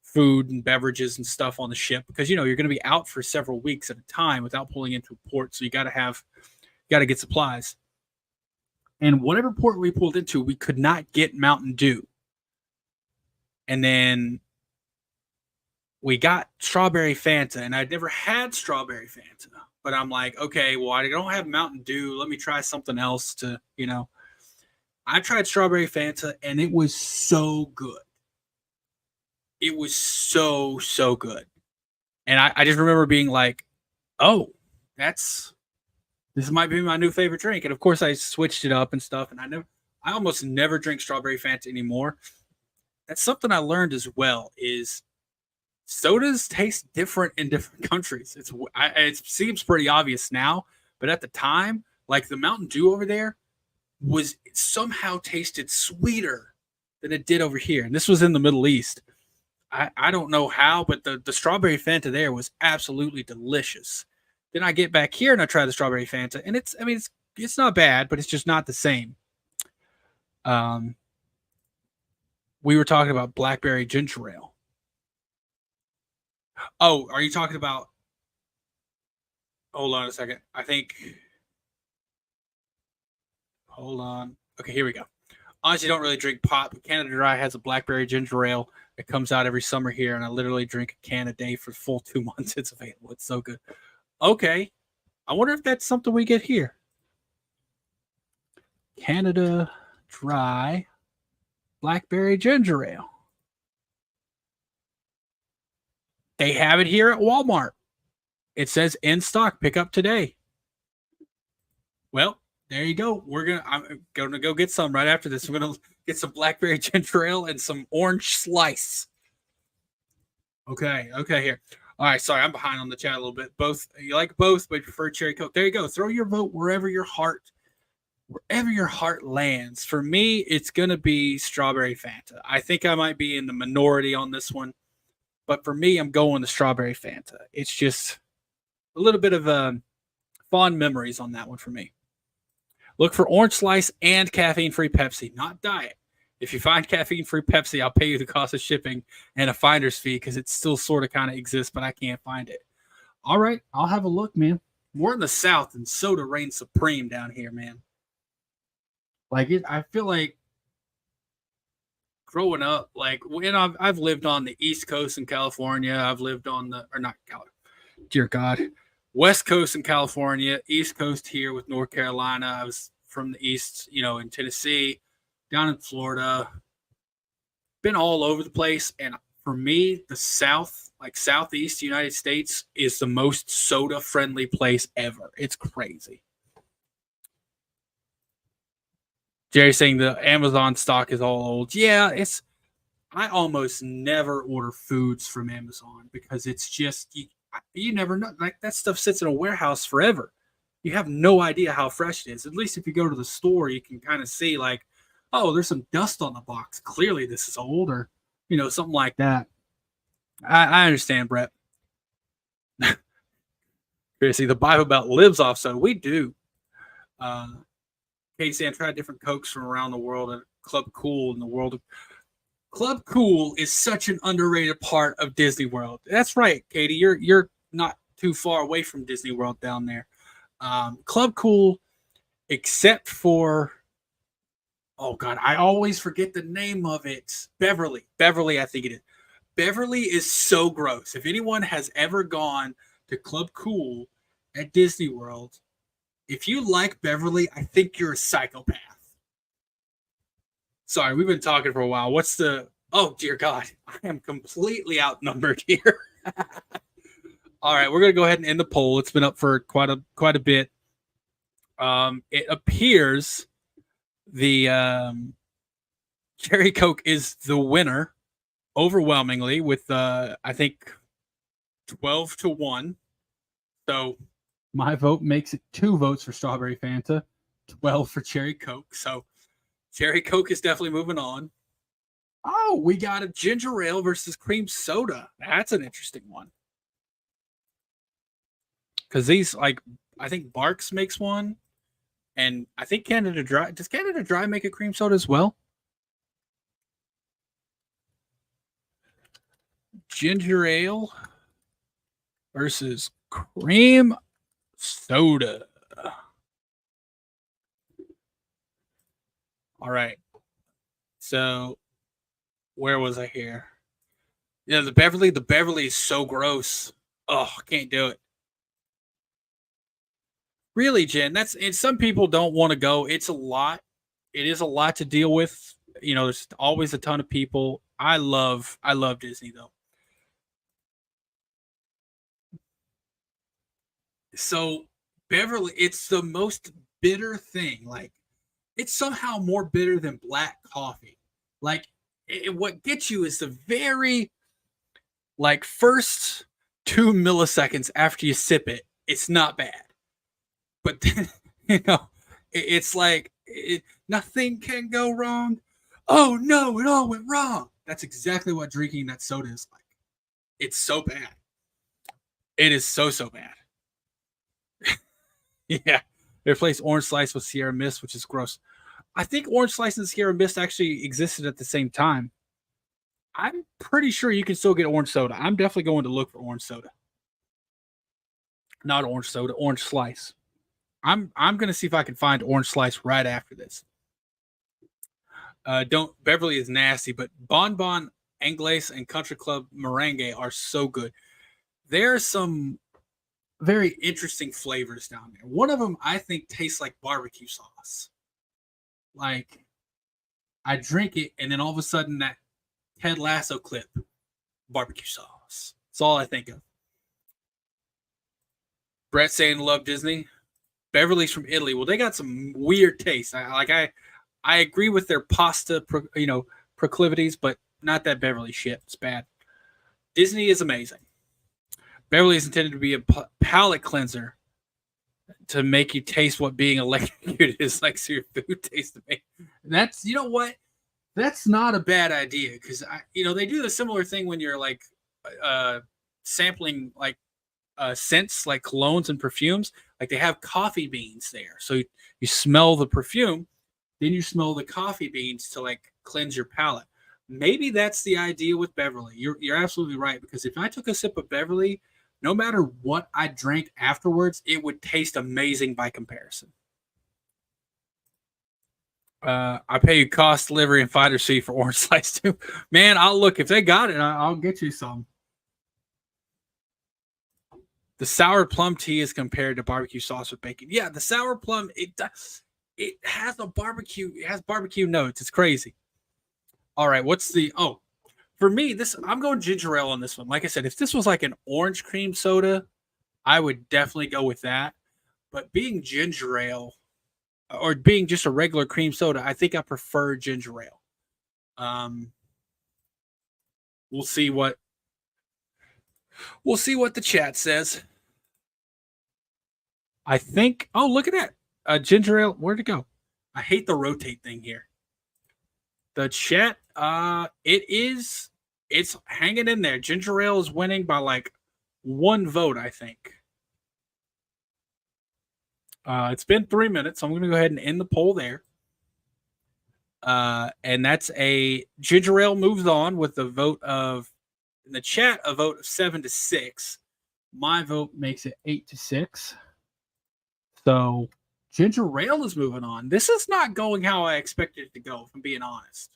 food and beverages and stuff on the ship because, you're going to be out for several weeks at a time without pulling into a port. So you got to get supplies. And whatever port we pulled into, we could not get Mountain Dew. And then we got Strawberry Fanta, and I'd never had Strawberry Fanta. But I'm like, okay, well, I don't have Mountain Dew. Let me try something else to. I tried Strawberry Fanta, and it was so good. It was so, so good. And I just remember being like, oh, this might be my new favorite drink. And of course I switched it up and stuff. And I almost never drink Strawberry Fanta anymore. That's something I learned as well is sodas taste different in different countries. It seems pretty obvious now, but at the time, like the Mountain Dew over there somehow tasted sweeter than it did over here. And this was in the Middle East. I don't know how, but the Strawberry Fanta there was absolutely delicious. Then I get back here and I try the Strawberry Fanta, and it's not bad, but it's just not the same. We were talking about Blackberry Ginger Ale. Oh, are you talking about? Hold on a second. Hold on. Okay, here we go. Honestly, don't really drink pop, but Canada Dry has a Blackberry Ginger Ale. It comes out every summer here, and I literally drink a can a day for full 2 months. It's available. It's so good. Okay. I wonder if that's something we get here. Canada Dry Blackberry Ginger Ale. They have it here at Walmart. It says in stock. Pick up today. Well, there you go. I'm gonna go get some right after this. I'm gonna get some Blackberry Ginger Ale and some Orange Slice. Okay, here. All right, sorry, I'm behind on the chat a little bit. You like both, but you prefer Cherry Coke. There you go. Throw your vote wherever your heart lands. For me, it's gonna be Strawberry Fanta. I think I might be in the minority on this one, but for me, I'm going the Strawberry Fanta. It's just a little bit of fond memories on that one for me. Look for Orange Slice and caffeine-free Pepsi, not diet. If you find caffeine-free Pepsi, I'll pay you the cost of shipping and a finder's fee because it still sort of kind of exists, but I can't find it. All right, I'll have a look, man. We're in the South, and soda reigns supreme down here, man. I feel like growing up, I've lived on the East Coast in California. I've lived on dear God, West Coast in California, East Coast here with North Carolina. I was from the East, in Tennessee, down in Florida, been all over the place. And for me, the South, Southeast United States is the most soda friendly place ever. It's crazy. Jerry saying the Amazon stock is all old. Yeah, I almost never order foods from Amazon because it's just, you never know. That stuff sits in a warehouse forever. You have no idea how fresh it is. At least if you go to the store, you can kind of see oh, there's some dust on the box. Clearly this is old or, something like that. I understand, Brett. Seriously, the Bible Belt lives off soda. We do. Katie saying, try different Cokes from around the world at Club Cool in the world of Club Cool is such an underrated part of Disney World. That's right, Katie. You're not too far away from Disney World down there. Club Cool, except for, oh God, I always forget the name of it. Beverly, I think it is. Beverly is so gross. If anyone has ever gone to Club Cool at Disney World, if you like Beverly, I think you're a psychopath. Sorry, we've been talking for a while. What's the... Oh, dear God. I am completely outnumbered here. All right, we're going to go ahead and end the poll. It's been up for quite a bit. It appears the Cherry Coke is the winner overwhelmingly with, I think, 12-1. So my vote makes it 2 votes for Strawberry Fanta, 12 for Cherry Coke. So Cherry Coke is definitely moving on. Oh, we got a ginger ale versus cream soda. That's an interesting one. Because these, like, I think Barks makes one. And I think Canada Dry. Does Canada Dry make a cream soda as well? Ginger ale versus cream soda. All right. So, where was I here? Yeah, the Beverly is so gross. Oh, I can't do it. Really, Jen, and some people don't want to go. It's a lot. It is a lot to deal with. You know, there's always a ton of people. I love Disney though. So Beverly, it's the most bitter thing. Like, it's somehow more bitter than black coffee. Like, what gets you is the very, like, first 2 milliseconds after you sip it. It's not bad. But then, you know, it's like, nothing can go wrong. Oh, no, it all went wrong. That's exactly what drinking that soda is like. It's so bad. It is so bad. Yeah. They replaced Orange Slice with Sierra Mist, which is gross. I think Orange Slice and Sierra Mist actually existed at the same time. I'm pretty sure you can still get orange soda. I'm definitely going to look for orange soda. Not orange soda, Orange Slice. I'm going to see if I can find Orange Slice right after this. Beverly is nasty, but Bon Bon, Anglaise, and Country Club Meringue are so good. There are some very interesting flavors down there. One of them I think tastes like barbecue sauce. Like, I drink it, and then all of a sudden that Ted Lasso clip, barbecue sauce. That's all I think of. Brett saying love Disney. Beverly's from Italy. Well, they got some weird taste. I agree with their pasta, proclivities, but not that Beverly shit. It's bad. Disney is amazing. Beverly is intended to be a palate cleanser to make you taste what being electrocuted is like, so your food tastes amazing. That's, you know what? That's not a bad idea, because they do the similar thing when you're like sampling like scents like colognes and perfumes. Like, they have coffee beans there, so you smell the perfume, then you smell the coffee beans to like cleanse your palate. Maybe that's the idea with Beverly. You're absolutely right, because if I took a sip of Beverly, no matter what I drank afterwards, it would taste amazing by comparison. I pay you cost, delivery, and fighter seat for Orange Slice too. Man, I'll look. If they got it, I'll get you some. The sour plum tea is compared to barbecue sauce with bacon. Yeah, the sour plum, it has barbecue notes. It's crazy. All right, for me, I'm going ginger ale on this one. Like I said, if this was like an orange cream soda, I would definitely go with that. But being ginger ale, or being just a regular cream soda, I think I prefer ginger ale. We'll see what the chat says. I think, oh, look at that. Ginger ale, where'd it go? I hate the rotate thing here. The chat, it's hanging in there. Ginger ale is winning by like 1 vote, I think. It's been 3 minutes, so I'm going to go ahead and end the poll there. And that's a Ginger Ale moves on with a vote of, in the chat, a vote of 7-6. My vote makes it 8-6. So Ginger Ale is moving on. This is not going how I expected it to go, if I'm being honest.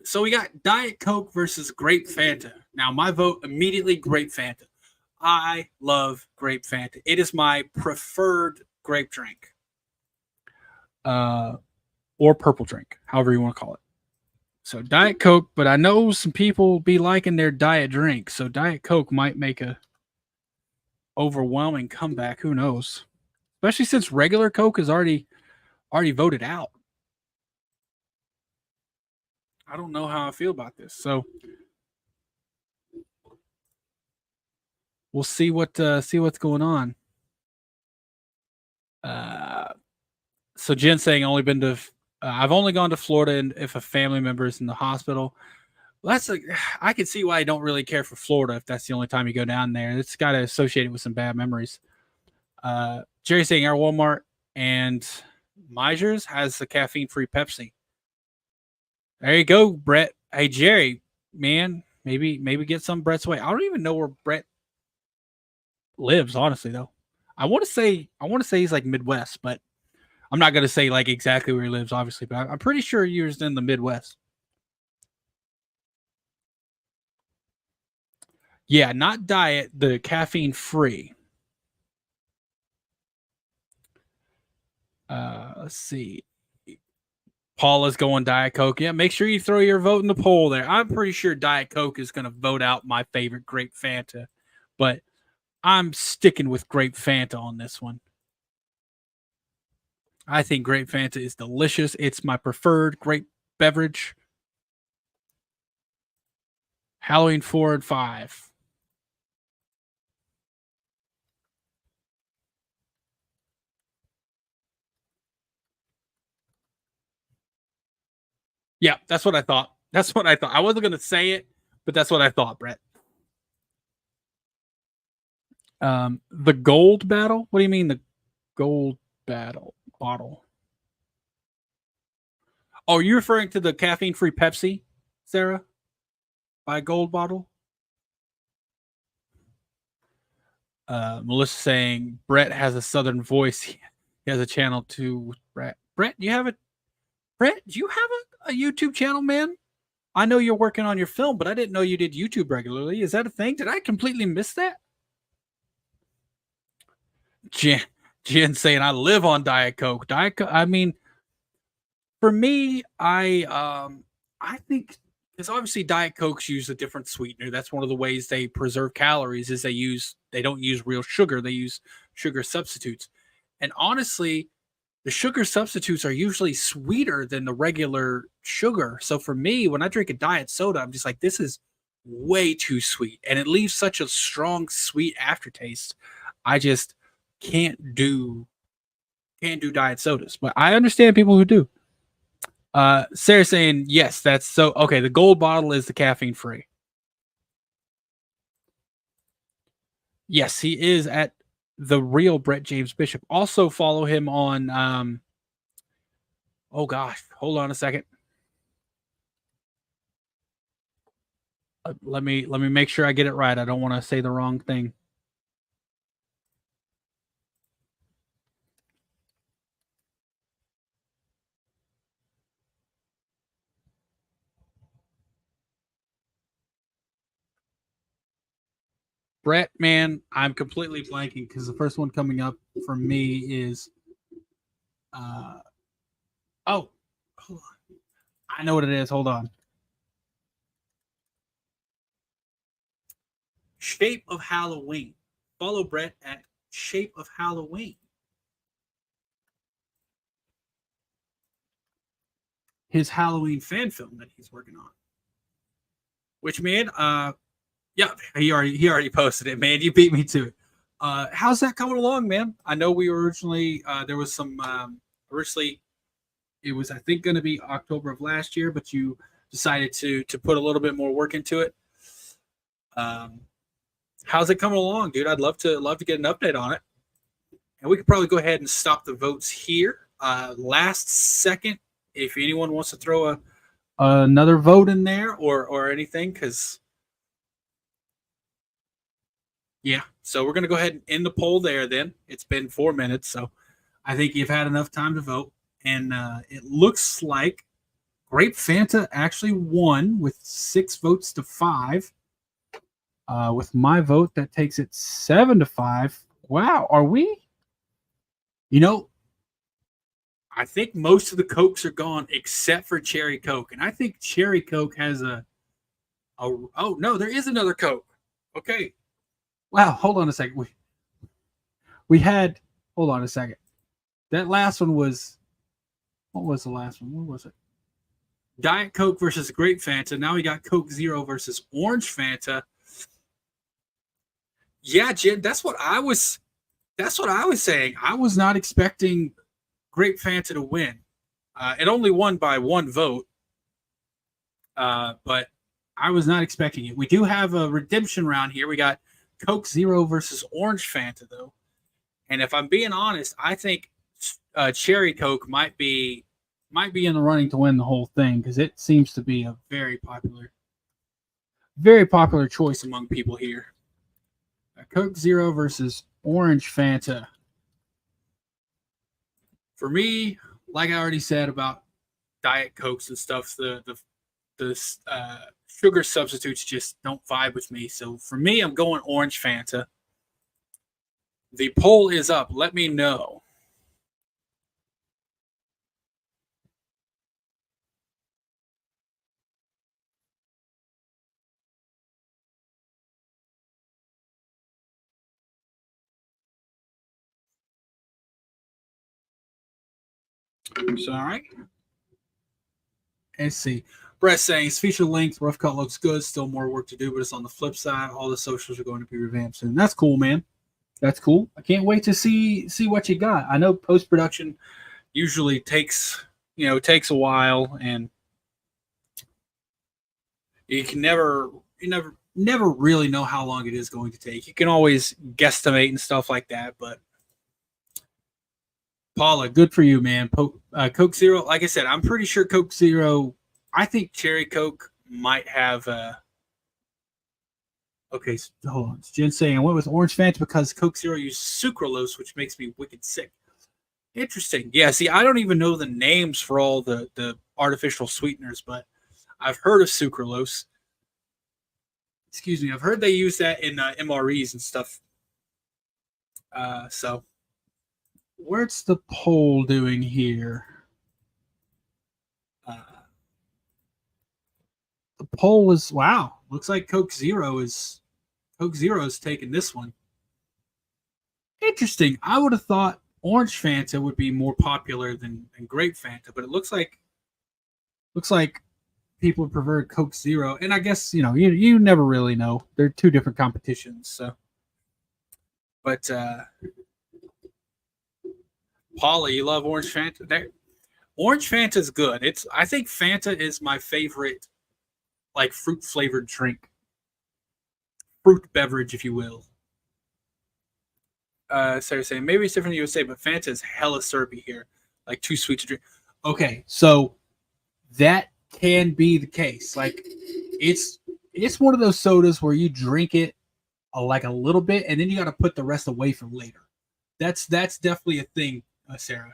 So we got Diet Coke versus Grape Fanta. Now, my vote immediately Grape Fanta. I love Grape Fanta. It is my preferred grape drink. Or purple drink, however you want to call it. So Diet Coke, but I know some people be liking their diet drink, so Diet Coke might make a overwhelming comeback. Who knows? Especially since regular Coke is already voted out. I don't know how I feel about this. So we'll see what's going on. So Jen's saying I've only gone to Florida and if a family member is in the hospital. Well, I can see why I don't really care for Florida if that's the only time you go down there. It's got to associate it with some bad memories. Jerry's saying our Walmart and Meisers has the caffeine-free Pepsi. There you go, Brett. Hey, Jerry, man, maybe get some Brett's way. I don't even know where Brett lives, honestly, though. I want to say he's like Midwest, but I'm not going to say like exactly where he lives, obviously, but I'm pretty sure he was in the Midwest. Yeah, not diet, the caffeine free. Let's see. Paula's going Diet Coke. Yeah, make sure you throw your vote in the poll there. I'm pretty sure Diet Coke is going to vote out my favorite Grape Fanta, but I'm sticking with Grape Fanta on this one. I think Grape Fanta is delicious. It's my preferred grape beverage. Halloween 4 and 5. Yeah, that's what I thought. I wasn't going to say it, but that's what I thought, Brett. The gold battle? What do you mean the gold bottle? Oh, are you referring to the caffeine-free Pepsi, Sarah? By gold bottle? Melissa saying Brett has a southern voice. He has a channel too. Brett, do you have a YouTube channel, man? I know you're working on your film, but I didn't know you did YouTube regularly. Is that a thing? Did I completely miss that? Jen saying I live on Diet Coke. I mean, for me, I think because obviously Diet Cokes use a different sweetener. That's one of the ways they preserve calories is they don't use real sugar. They use sugar substitutes. And honestly, the sugar substitutes are usually sweeter than the regular sugar. So for me, when I drink a diet soda, I'm just like, this is way too sweet. And it leaves such a strong, sweet aftertaste. I just can't do diet sodas. But I understand people who do. Sarah saying, yes, that's so okay. The gold bottle is the caffeine free. Yes, he is at the real Brett James Bishop. Also follow him on oh gosh, hold on a second. Let me make sure I get it right. I don't want to say the wrong thing. Brett, man, I'm completely blanking because the first one coming up for me is oh, hold on. I know what it is. Hold on. Shape of Halloween. Follow Brett at Shape of Halloween. His Halloween fan film that he's working on. Which, man, yeah, he already posted it, man. You beat me to it. How's that coming along, man? I know we were originally there was some originally it was I think going to be October of last year, but you decided to put a little bit more work into it. How's it coming along, dude? I'd love to get an update on it. And we could probably go ahead and stop the votes here. Last second, if anyone wants to throw another vote in there or anything, because yeah. So we're gonna go ahead and end the poll there. Then it's been 4 minutes, so I think you've had enough time to vote. And it looks like Grape Fanta actually won with 6 votes to 5. With my vote, that takes it 7-5. Wow, are we? You know, I think most of the Cokes are gone except for Cherry Coke, and I think Cherry Coke has a oh no, there is another Coke. Okay, wow. Hold on a second. We had. Hold on a second. That last one was. What was the last one? What was it? Diet Coke versus Grape Fanta. Now we got Coke Zero versus Orange Fanta. Yeah, Jen, that's what I was saying. I was not expecting Grape Fanta to win. It only won by 1 vote. But I was not expecting it. We do have a redemption round here. We got Coke Zero versus Orange Fanta, though. And if I'm being honest, I think Cherry Coke might be in the running to win the whole thing, because it seems to be a very popular choice among people here. Coke Zero versus Orange Fanta. For me, like I already said about Diet Cokes and stuff, the sugar substitutes just don't vibe with me. So for me, I'm going Orange Fanta. The poll is up. Let me know. Sorry. Let's see. Brett saying it's feature length, rough cut looks good, still more work to do, but it's on the flip side. All the socials are going to be revamped soon. That's cool, man. That's cool. I can't wait to see what you got. I know post-production usually takes a while, and you never really know how long it is going to take. You can always guesstimate and stuff like that, but Paula, good for you, man. Coke Zero, like I said, I'm pretty sure Coke Zero. I think Cherry Coke might have. Okay, so hold on. Jen saying I went with Orange Fanta because Coke Zero used sucralose, which makes me wicked sick. Interesting. Yeah. See, I don't even know the names for all the artificial sweeteners, but I've heard of sucralose. Excuse me. I've heard they use that in MREs and stuff. So. What's the poll doing here? The poll is wow. Looks like Coke Zero is taking this one. Interesting. I would have thought Orange Fanta would be more popular than Grape Fanta, but it looks like people prefer Coke Zero. And I guess you never really know. They're 2 different competitions. So, but. Paula, you love Orange Fanta? Orange Fanta is good. I think Fanta is my favorite, like, fruit flavored drink, fruit beverage, if you will. Sarah saying maybe it's different in the USA, but Fanta is hella syrupy here, like too sweet to drink. Okay, so that can be the case. Like, it's one of those sodas where you drink it like a little bit, and then you got to put the rest away for later. That's definitely a thing. Sarah.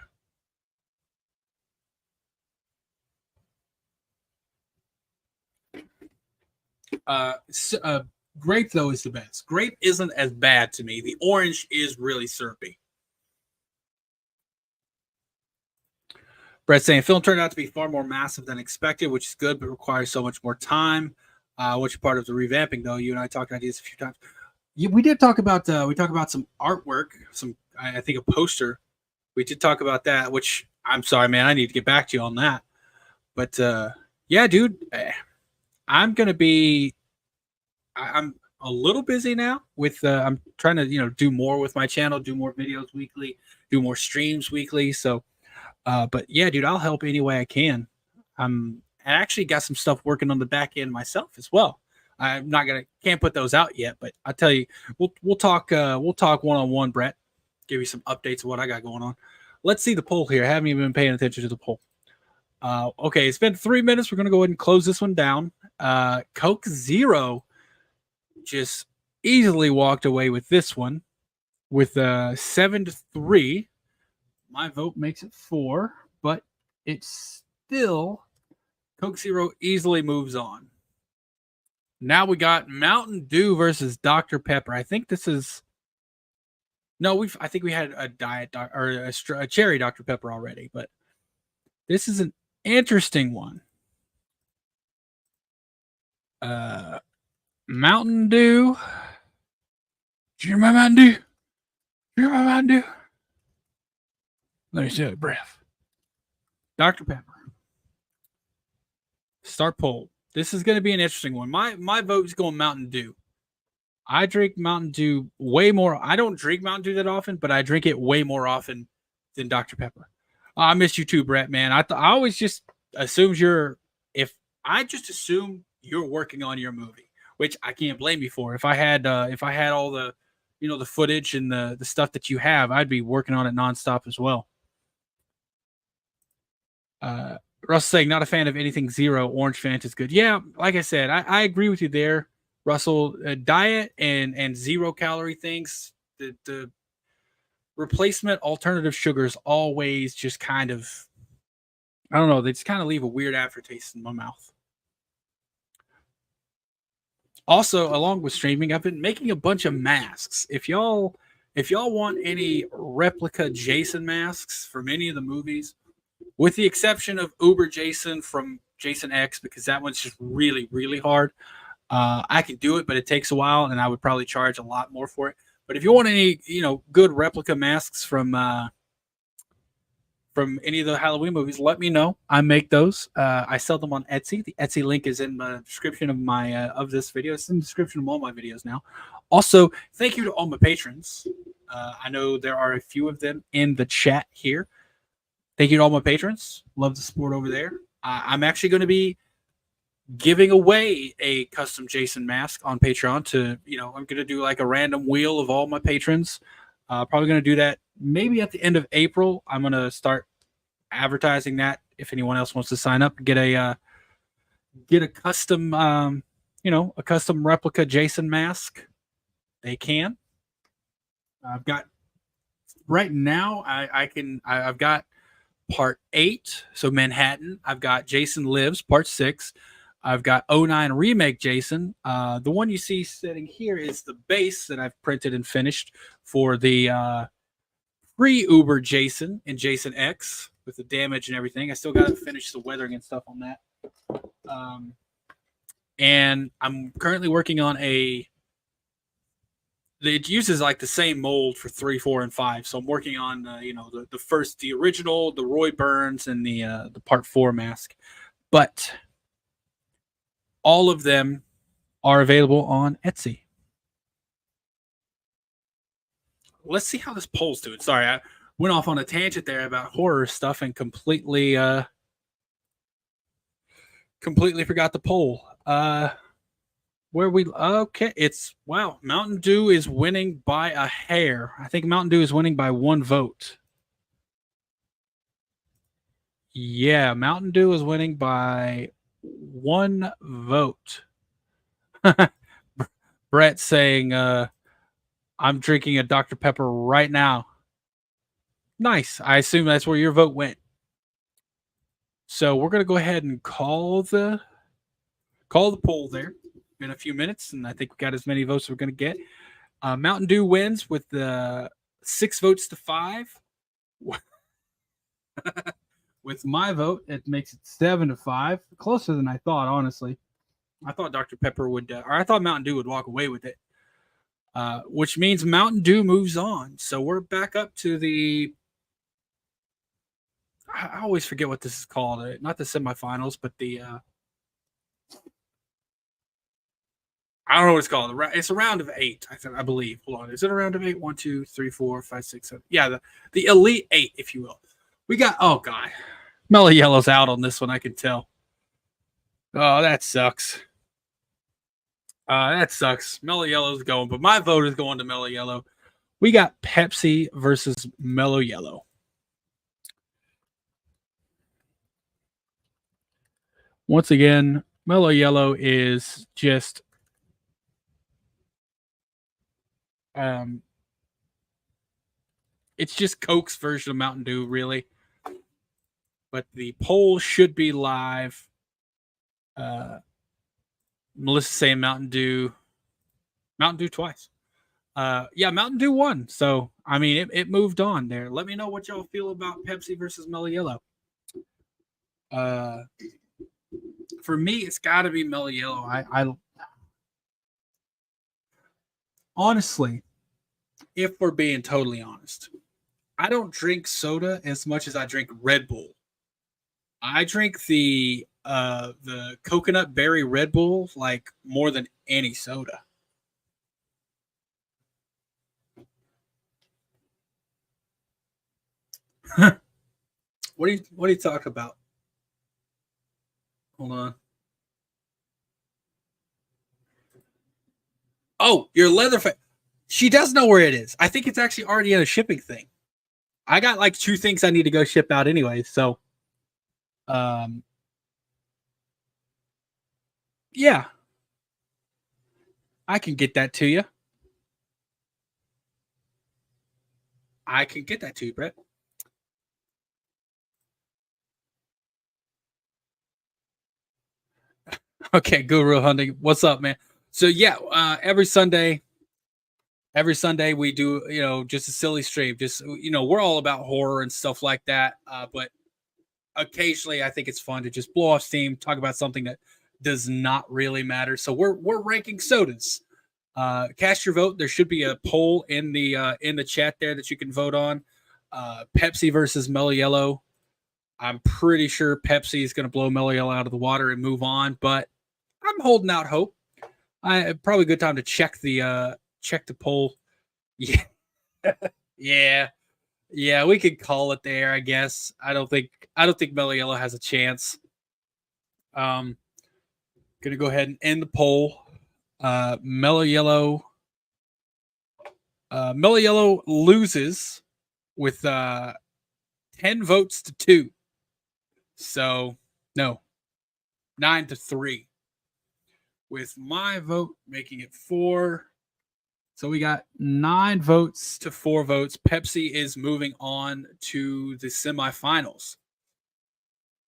Grape, though, is the best. Grape isn't as bad to me. The orange is really syrupy. Brett saying film turned out to be far more massive than expected, which is good, but requires so much more time. Which is part of the revamping, though. You and I talked ideas a few times. We did talk about some artwork, I think a poster. We did talk about that, which I'm sorry, man. I need to get back to you on that. But yeah, dude, I'm a little busy now with I'm trying to do more with my channel, do more videos weekly, do more streams weekly. So, but yeah, dude, I'll help any way I can. I actually got some stuff working on the back end myself as well. I'm can't put those out yet, but I'll tell you, we'll talk one-on-one, Brett. give you some updates of what I got going on. Let's see the poll here. I haven't even been paying attention to the poll. Okay, it's been 3 minutes. We're going to go ahead and close this one down. Coke Zero just easily walked away with this one with 7-3. My vote makes it 4, but it's still Coke Zero easily moves on. Now we got Mountain Dew versus Dr. Pepper. I think this is I think we had a diet or a cherry Dr. Pepper already, but this is an interesting one. Mountain Dew. Do you remember Mountain Dew? Do you remember Mountain Dew? Let me see a breath. Dr. Pepper. Start poll. This is going to be an interesting one. My vote is going Mountain Dew. I drink Mountain Dew way more. I don't drink Mountain Dew that often, but I drink it way more often than Dr. Pepper. I miss you too, Brett, man. I always just assumed I just assume you're working on your movie, which I can't blame you for. If I had all the, the footage and the stuff that you have, I'd be working on it nonstop as well. Russell saying not a fan of anything zero. Orange Fanta is good. Yeah, like I said, I agree with you there, Russell. Diet and 0 calorie things, the replacement alternative sugars always just kind of, I don't know, they just kind of leave a weird aftertaste in my mouth. Also, along with streaming, I've been making a bunch of masks. If y'all want any replica Jason masks from any of the movies, with the exception of Uber Jason from Jason X, because that one's just really, really hard. I can do it, but it takes a while, and I would probably charge a lot more for it. But if you want any, good replica masks from any of the Halloween movies, let me know. I make those. I sell them on Etsy. The Etsy link is in the description of my of this video. It's in the description of all my videos now. Also, thank you to all my patrons. I know there are a few of them in the chat here. Thank you to all my patrons. Love the support over there. I'm actually going to be giving away a custom Jason mask on Patreon to, I'm going to do like a random wheel of all my patrons. Probably going to do that maybe at the end of April. I'm going to start advertising that if anyone else wants to sign up, get a custom, a custom replica Jason mask. They can. I've got right now. I've got Part 8, so Manhattan. I've got Jason Lives, Part 6. I've got 09 Remake Jason. The one you see sitting here is the base that I've printed and finished for the pre-Uber Jason and Jason X with the damage and everything. I still got to finish the weathering and stuff on that. And I'm currently working on it uses like the same mold for 3, 4, and 5. So I'm working on the original, the Roy Burns, and the Part 4 mask. But all of them are available on Etsy. Let's see how this poll's doing. Sorry, I went off on a tangent there about horror stuff and completely forgot the poll. Mountain Dew is winning by a hair. I think Mountain Dew is winning by 1 vote. Yeah, Mountain Dew is winning by 1 vote. Brett saying, I'm drinking a Dr. Pepper right now. Nice. I assume that's where your vote went. So we're going to go ahead and call the poll there in a few minutes, and I think we got as many votes as we're going to get. Mountain Dew wins with the 6 votes to 5. With my vote, it makes it 7-5. Closer than I thought, honestly. I thought Dr. Pepper would, or I thought Mountain Dew would walk away with it. Which means Mountain Dew moves on. So we're back up to the, I always forget what this is called. Not the semifinals, but the, I don't know what it's called. It's a round of 8, I believe. Hold on. Is it a round of 8? 1, 2, 3, 4, 5, 6, 7. Yeah, the Elite 8, if you will. We got, oh, God. Mellow Yellow's out on this one, I can tell. Oh, that sucks. Mellow Yellow's going, but my vote is going to Mellow Yellow. We got Pepsi versus Mellow Yellow. Once again, Mellow Yellow is just it's just Coke's version of Mountain Dew, really. But the poll should be live. Melissa saying Mountain Dew twice. Yeah, Mountain Dew won. So, I mean, it moved on there. Let me know what y'all feel about Pepsi versus Mellow Yellow. For me, it's got to be Mellow Yellow. I honestly, if we're being totally honest, I don't drink soda as much as I drink Red Bull. I drink the coconut berry Red Bull like more than any soda. What are you talking about? Hold on. Oh, your Leatherface. She does know where it is. I think it's actually already in a shipping thing. I got like 2 things I need to go ship out anyway. So, yeah, I can get that to you. Brett. Okay, Guru Hunting. What's up, man? So yeah, every Sunday we do, just a silly stream. Just, we're all about horror and stuff like that. But occasionally I think it's fun to just blow off steam, talk about something that does not really matter. So we're ranking sodas. Cast your vote. There should be a poll in the chat there that you can vote on. Pepsi versus Mellow Yellow. I'm pretty sure Pepsi is going to blow Mellow Yellow out of the water and move on, but I'm holding out hope. Probably a good time to check the poll. Yeah. Yeah, we could call it there, I guess. I don't think Mellow Yellow has a chance. Gonna go ahead and end the poll. Mellow Yellow loses with 10 votes to 2. So, no, 9-3. With my vote making it 4. So we got 9 votes to 4 votes. Pepsi is moving on to the semifinals.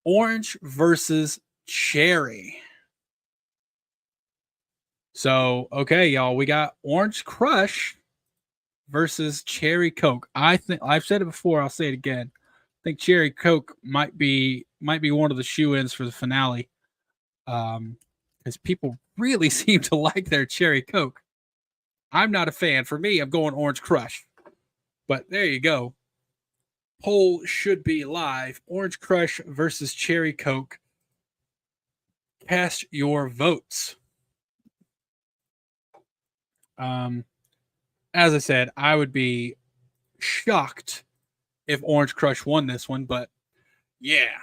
Orange versus cherry. So, okay, y'all, we got Orange Crush versus Cherry Coke. I think I've said it before, I'll say it again. I think Cherry Coke might be one of the shoe-ins for the finale. Because people really seem to like their Cherry Coke. I'm not a fan. For me, I'm going Orange Crush. But there you go. Poll should be live. Orange Crush versus Cherry Coke. Cast your votes. As I said, I would be shocked if Orange Crush won this one, but yeah.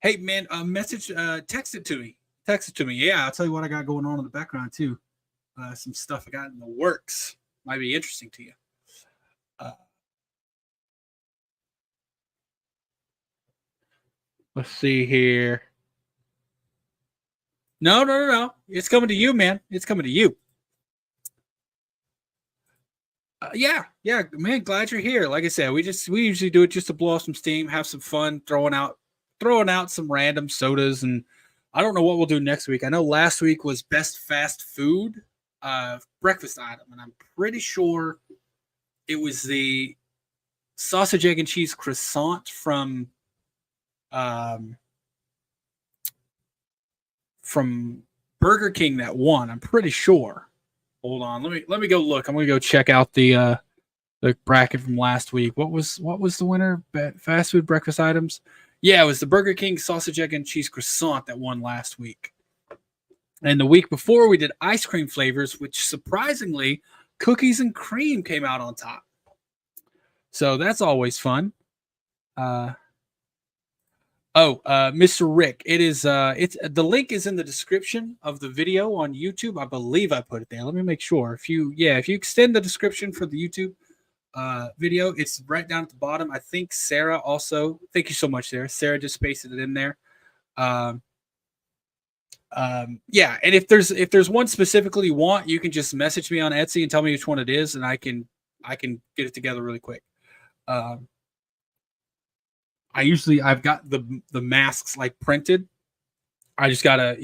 Hey man, text it to me. Yeah, I'll tell you what I got going on in the background too. Some stuff I got in the works. Might be interesting to you. Let's see here. No. It's coming to you, man. It's coming to you. Yeah, man. Glad you're here. Like I said, we usually do it just to blow off some steam, have some fun, throwing out some random sodas, and I don't know what we'll do next week. I know last week was best fast food breakfast item, and I'm pretty sure it was the sausage, egg, and cheese croissant from Burger King that won. I'm pretty sure. Hold on, let me go look. I'm gonna go check out the bracket from last week. What was the winner? Fast food breakfast items. Yeah, it was the Burger King sausage, egg, and cheese croissant that won last week. And the week before, we did ice cream flavors, which surprisingly, cookies and cream came out on top. So that's always fun. Mr. Rick, it is it's the link is in the description of the video on YouTube. I believe I put it there. Let me make sure. If you extend the description for the YouTube video, it's right down at the bottom. I think Sarah also, thank you so much, Sarah. Sarah just pasted it in there. Yeah, and if there's one specifically you want, you can just message me on Etsy and tell me which one it is, and I can get it together really quick. I've got the masks like printed. I just gotta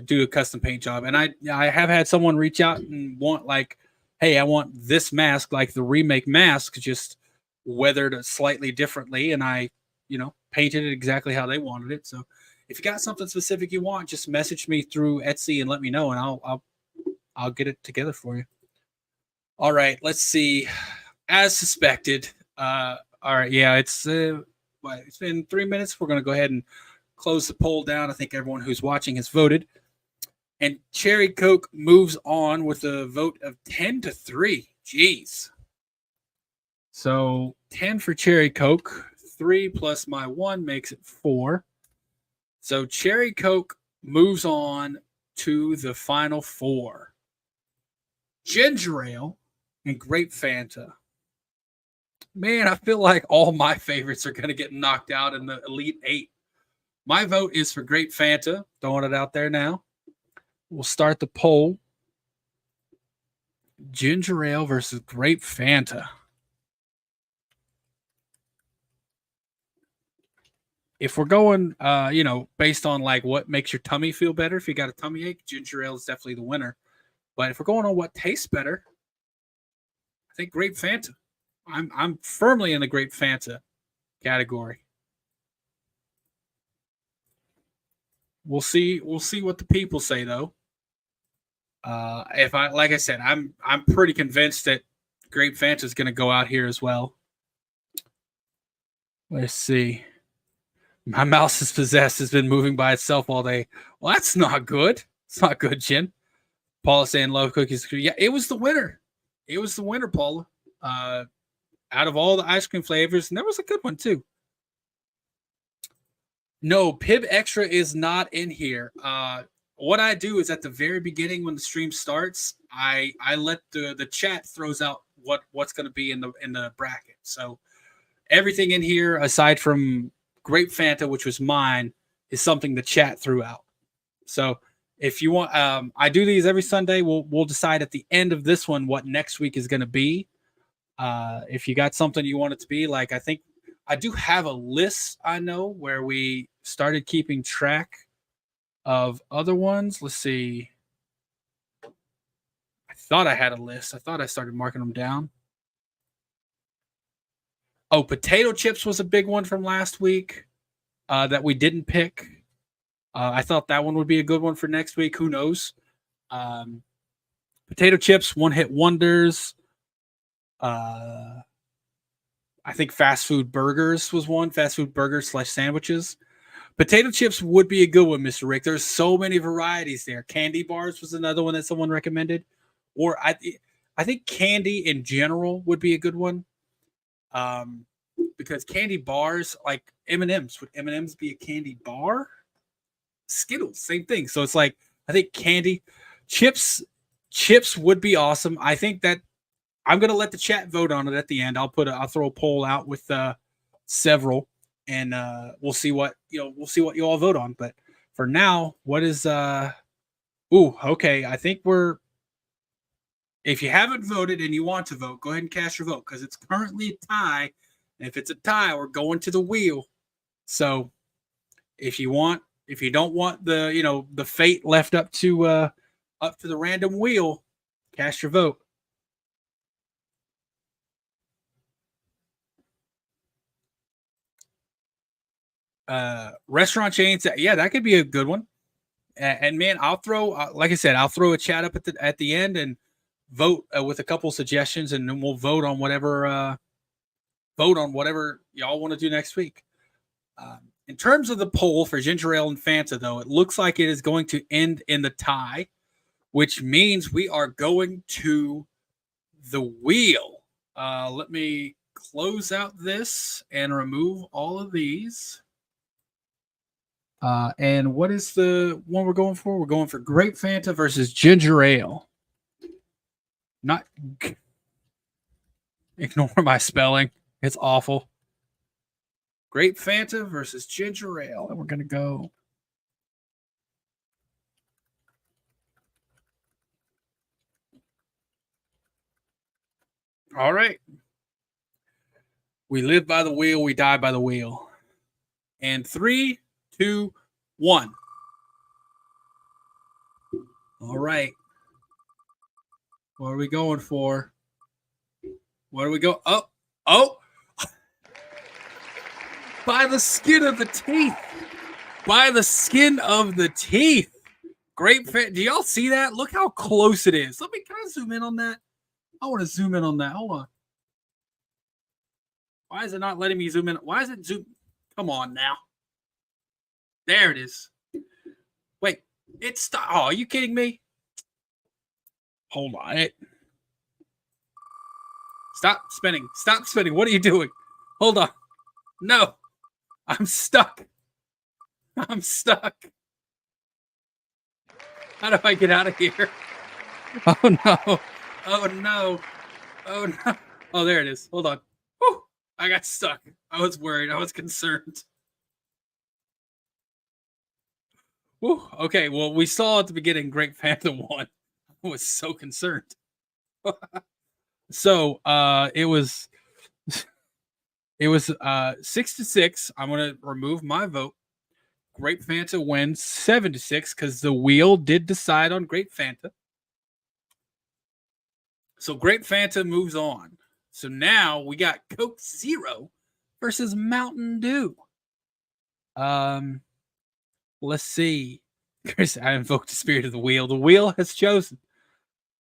do a custom paint job, and I have had someone reach out and want like, hey, I want this mask like the remake mask, just weathered slightly differently, and I painted it exactly how they wanted it. So if you got something specific you want, just message me through Etsy and let me know, and I'll get it together for you. All right, let's see. As suspected, all right, yeah, it's been 3 minutes. We're going to go ahead and close the poll down. I think everyone who's watching has voted. And Cherry Coke moves on with a vote of 10-3. Jeez. So 10 for Cherry Coke. 3 plus my 1 makes it 4. So Cherry Coke moves on to the final 4. Ginger Ale and Grape Fanta. Man, I feel like all my favorites are going to get knocked out in the Elite 8. My vote is for Grape Fanta. Throwing it out there now. We'll start the poll. Ginger Ale versus Grape Fanta. If we're going, based on like what makes your tummy feel better, if you got a tummy ache, ginger ale is definitely the winner. But if we're going on what tastes better, I think Grape Fanta. I'm firmly in the Grape Fanta category. We'll see what the people say though. Like I said, I'm pretty convinced that Grape Fanta is going to go out here as well. Let's see. My mouse is possessed. Has been moving by itself all day. Well, that's not good. It's not good, Jen. Paula saying love cookies. Yeah, it was the winner. It was the winner, Paula. Out of all the ice cream flavors, and there was a good one too. No, Pib Extra is not in here. What I do is at the very beginning when the stream starts, I let the chat throws out what's going to be in the bracket. So everything in here aside from Grape Fanta, which was mine, is something the chat threw out. So if you want, I do these every Sunday. We'll decide at the end of this one what next week is going to be. If you got something you want it to be, like I think I do have a list, I know, where we started keeping track of other ones. Let's see. I thought I had a list. I thought I started marking them down. Oh, potato chips was a big one from last week that we didn't pick. I thought that one would be a good one for next week. Who knows? Potato chips, one-hit wonders. I think fast food burgers was one. Fast food burgers / sandwiches. Potato chips would be a good one, Mr. Rick. There's so many varieties there. Candy bars was another one that someone recommended. Or I think candy in general would be a good one. Because candy bars, like M&Ms, would M&Ms be a candy bar? Skittles, same thing. So it's like, I think candy chips would be awesome. I think that I'm going to let the chat vote on it at the end. I'll throw a poll out with several, and we'll see what you all vote on. But for now, what is okay. I think if you haven't voted and you want to vote, go ahead and cast your vote because it's currently a tie. And if it's a tie, we're going to the wheel. So if you don't want the fate left up to the random wheel, cast your vote. Restaurant chains, yeah, that could be a good one. And man, I'll throw, like I said, I'll throw a chat up at the end and vote with a couple suggestions, and then we'll vote on whatever y'all want to do next week. In terms of the poll for ginger ale and Fanta, though, it looks like it is going to end in the tie, which means we are going to the wheel. Let me close out this and remove all of these. And what is the one we're going for? We're going for Grape Fanta versus Ginger Ale. Not ignore my spelling. It's awful. Grape Fanta versus Ginger Ale. And we're going to go. All right. We live by the wheel. We die by the wheel. And 3, 2, 1. All right. What are we going for? What do we go? Oh. By the skin of the teeth. By the skin of the teeth. Great fan. Do y'all see that? Look how close it is. Can I zoom in on that? I want to zoom in on that. Hold on. Why is it not letting me zoom in? Why is it zoom? Come on now. There it is. Wait, it's stop. Oh, are you kidding me? Hold on. Stop spinning. Stop spinning. What are you doing? Hold on. No. I'm stuck. I'm stuck. How do I get out of here? Oh no. Oh no. Oh no. Oh, there it is. Hold on. Whew. I got stuck. I was worried. I was concerned. Whew. Okay, well, we saw at the beginning Grape Fanta won. I was so concerned. So it was 6-6. I'm gonna remove my vote. Grape Fanta wins 7-6 because the wheel did decide on Grape Fanta. So Grape Fanta moves on. So now we got Coke Zero versus Mountain Dew. Let's see. Chris, I invoked the spirit of the wheel. The wheel has chosen.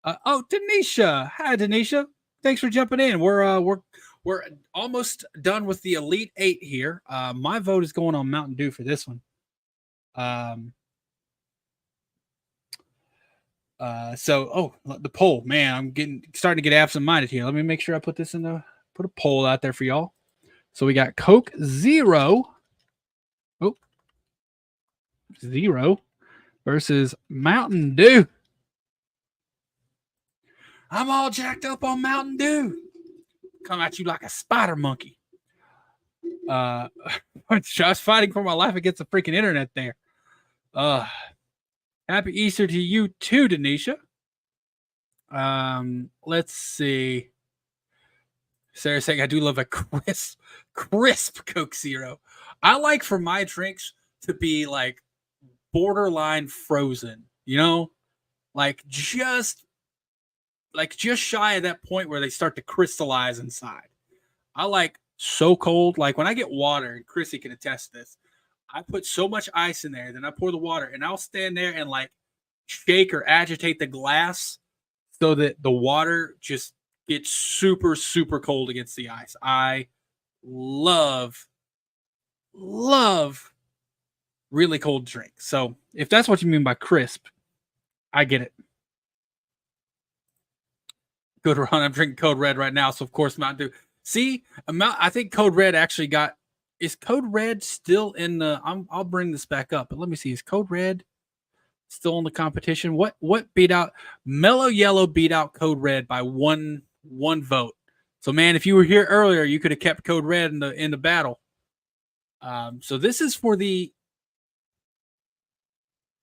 Denisha. Hi, Denisha. Thanks for jumping in. We're almost done with the Elite Eight here. My vote is going on Mountain Dew for this one. The poll, man, I'm starting to get absent-minded here. Let me make sure I put a poll out there for y'all. So we got Coke Zero. Zero versus Mountain Dew. I'm all jacked up on Mountain Dew. Come at you like a spider monkey. Just fighting for my life against the freaking internet there. Happy Easter to you too, Denisha. Let's see. Sarah saying I do love a crisp Coke Zero. I like for my drinks to be like borderline frozen, just shy of that point where they start to crystallize inside. I like so cold. Like when I get water, and Chrissy can attest to this, I put so much ice in there, then I pour the water, and I'll stand there and like shake or agitate the glass so that the water just gets super, super cold against the ice. I love really cold drinks. So if that's what you mean by crisp, I get it. Good run. I'm drinking Code Red right now, so of course Mountain Dew. See, I think Code Red actually is Code Red still in the? I'll bring this back up, but let me see. Is Code Red still in the competition? What beat out Mellow Yellow? Beat out Code Red by one vote. So man, if you were here earlier, you could have kept Code Red in the battle. So this is for the.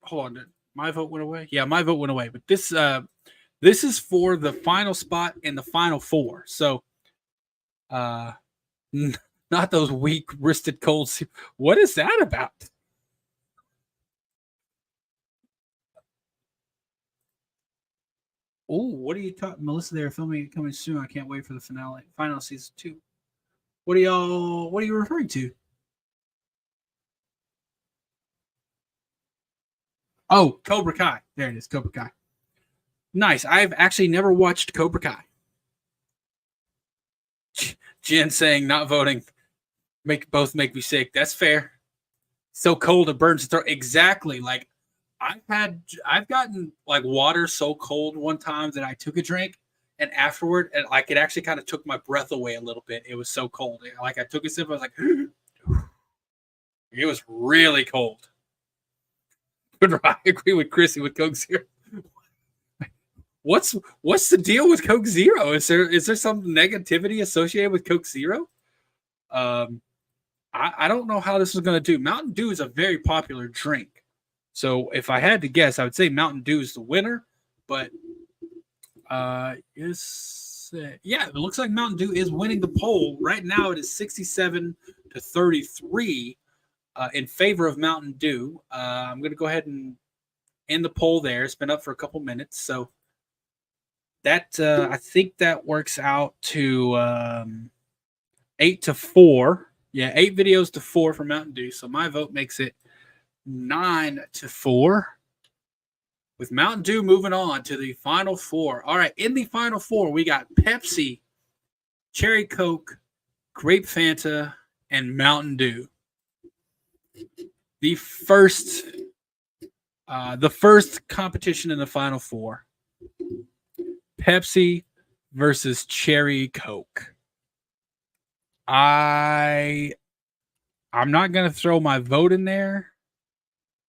Hold on, my vote went away. Yeah, my vote went away. But this is for the final spot in the final four. So, not those weak-wristed colds. What is that about? Oh, what are you talking, Melissa? They're filming it coming soon. I can't wait for the final season 2. What are you referring to? Oh, Cobra Kai. There it is, Cobra Kai. Nice. I've actually never watched Cobra Kai. Jen saying not voting both make me sick. That's fair. So cold it burns the throat. Exactly. Like I've gotten like water so cold one time that I took a drink and afterward, and like it actually kind of took my breath away a little bit. It was so cold. Like I took a sip, I was like, it was really cold. I agree with Chrissy with Coke Zero. What's the deal with Coke Zero? Is there some negativity associated with Coke Zero? I don't know how this is going to do. Mountain Dew is a very popular drink. So if I had to guess, I would say Mountain Dew is the winner. But it looks like Mountain Dew is winning the poll. Right now it is 67-33 in favor of Mountain Dew. I'm going to go ahead and end the poll there. It's been up for a couple minutes. So that I think that works out to 8-4. Yeah, 8 videos to 4 for Mountain Dew. So my vote makes it 9-4. With Mountain Dew moving on to the final 4. All right, in the final 4, we got Pepsi, Cherry Coke, Grape Fanta, and Mountain Dew. The first competition in the final 4. Pepsi versus Cherry Coke. I'm not going to throw my vote in there,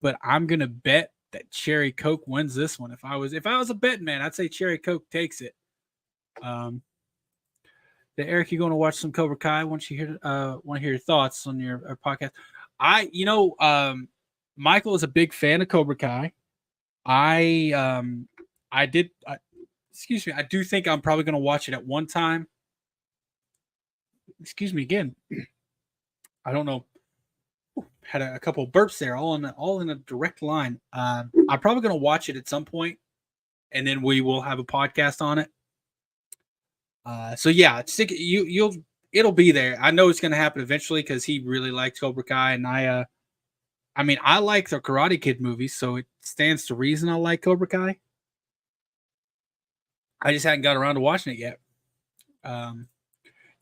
but I'm going to bet that Cherry Coke wins this one. If I was a betting man, I'd say Cherry Coke takes it. Eric, you going to watch some Cobra Kai? Want to hear your thoughts on your podcast? Michael is a big fan of Cobra Kai. I do think I'm probably going to watch it at one time. Excuse me again. I don't know. Had a couple of burps there, all in a direct line. I'm probably going to watch it at some point, and then we will have a podcast on it. So yeah, it'll be there. I know it's going to happen eventually because he really likes Cobra Kai, and I like the Karate Kid movies, so it stands to reason I like Cobra Kai. I just hadn't got around to watching it yet.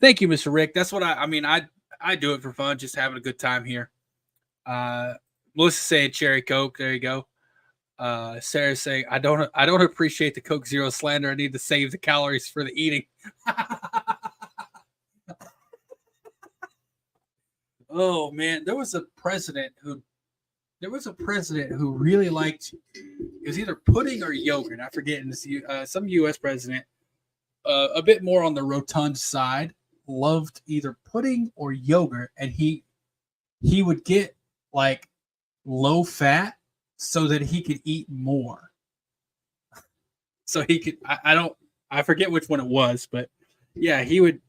Thank you, Mr. Rick. That's what I do it for fun, just having a good time here. Melissa saying Cherry Coke. There you go. Sarah saying, I don't appreciate the Coke Zero slander. I need to save the calories for the eating. Oh man, there was a president who really liked, it was either pudding or yogurt. I forget. Some U.S. president, a bit more on the rotund side, loved either pudding or yogurt, and he would get like low fat so that he could eat more. So he could, I forget which one it was, but yeah, he would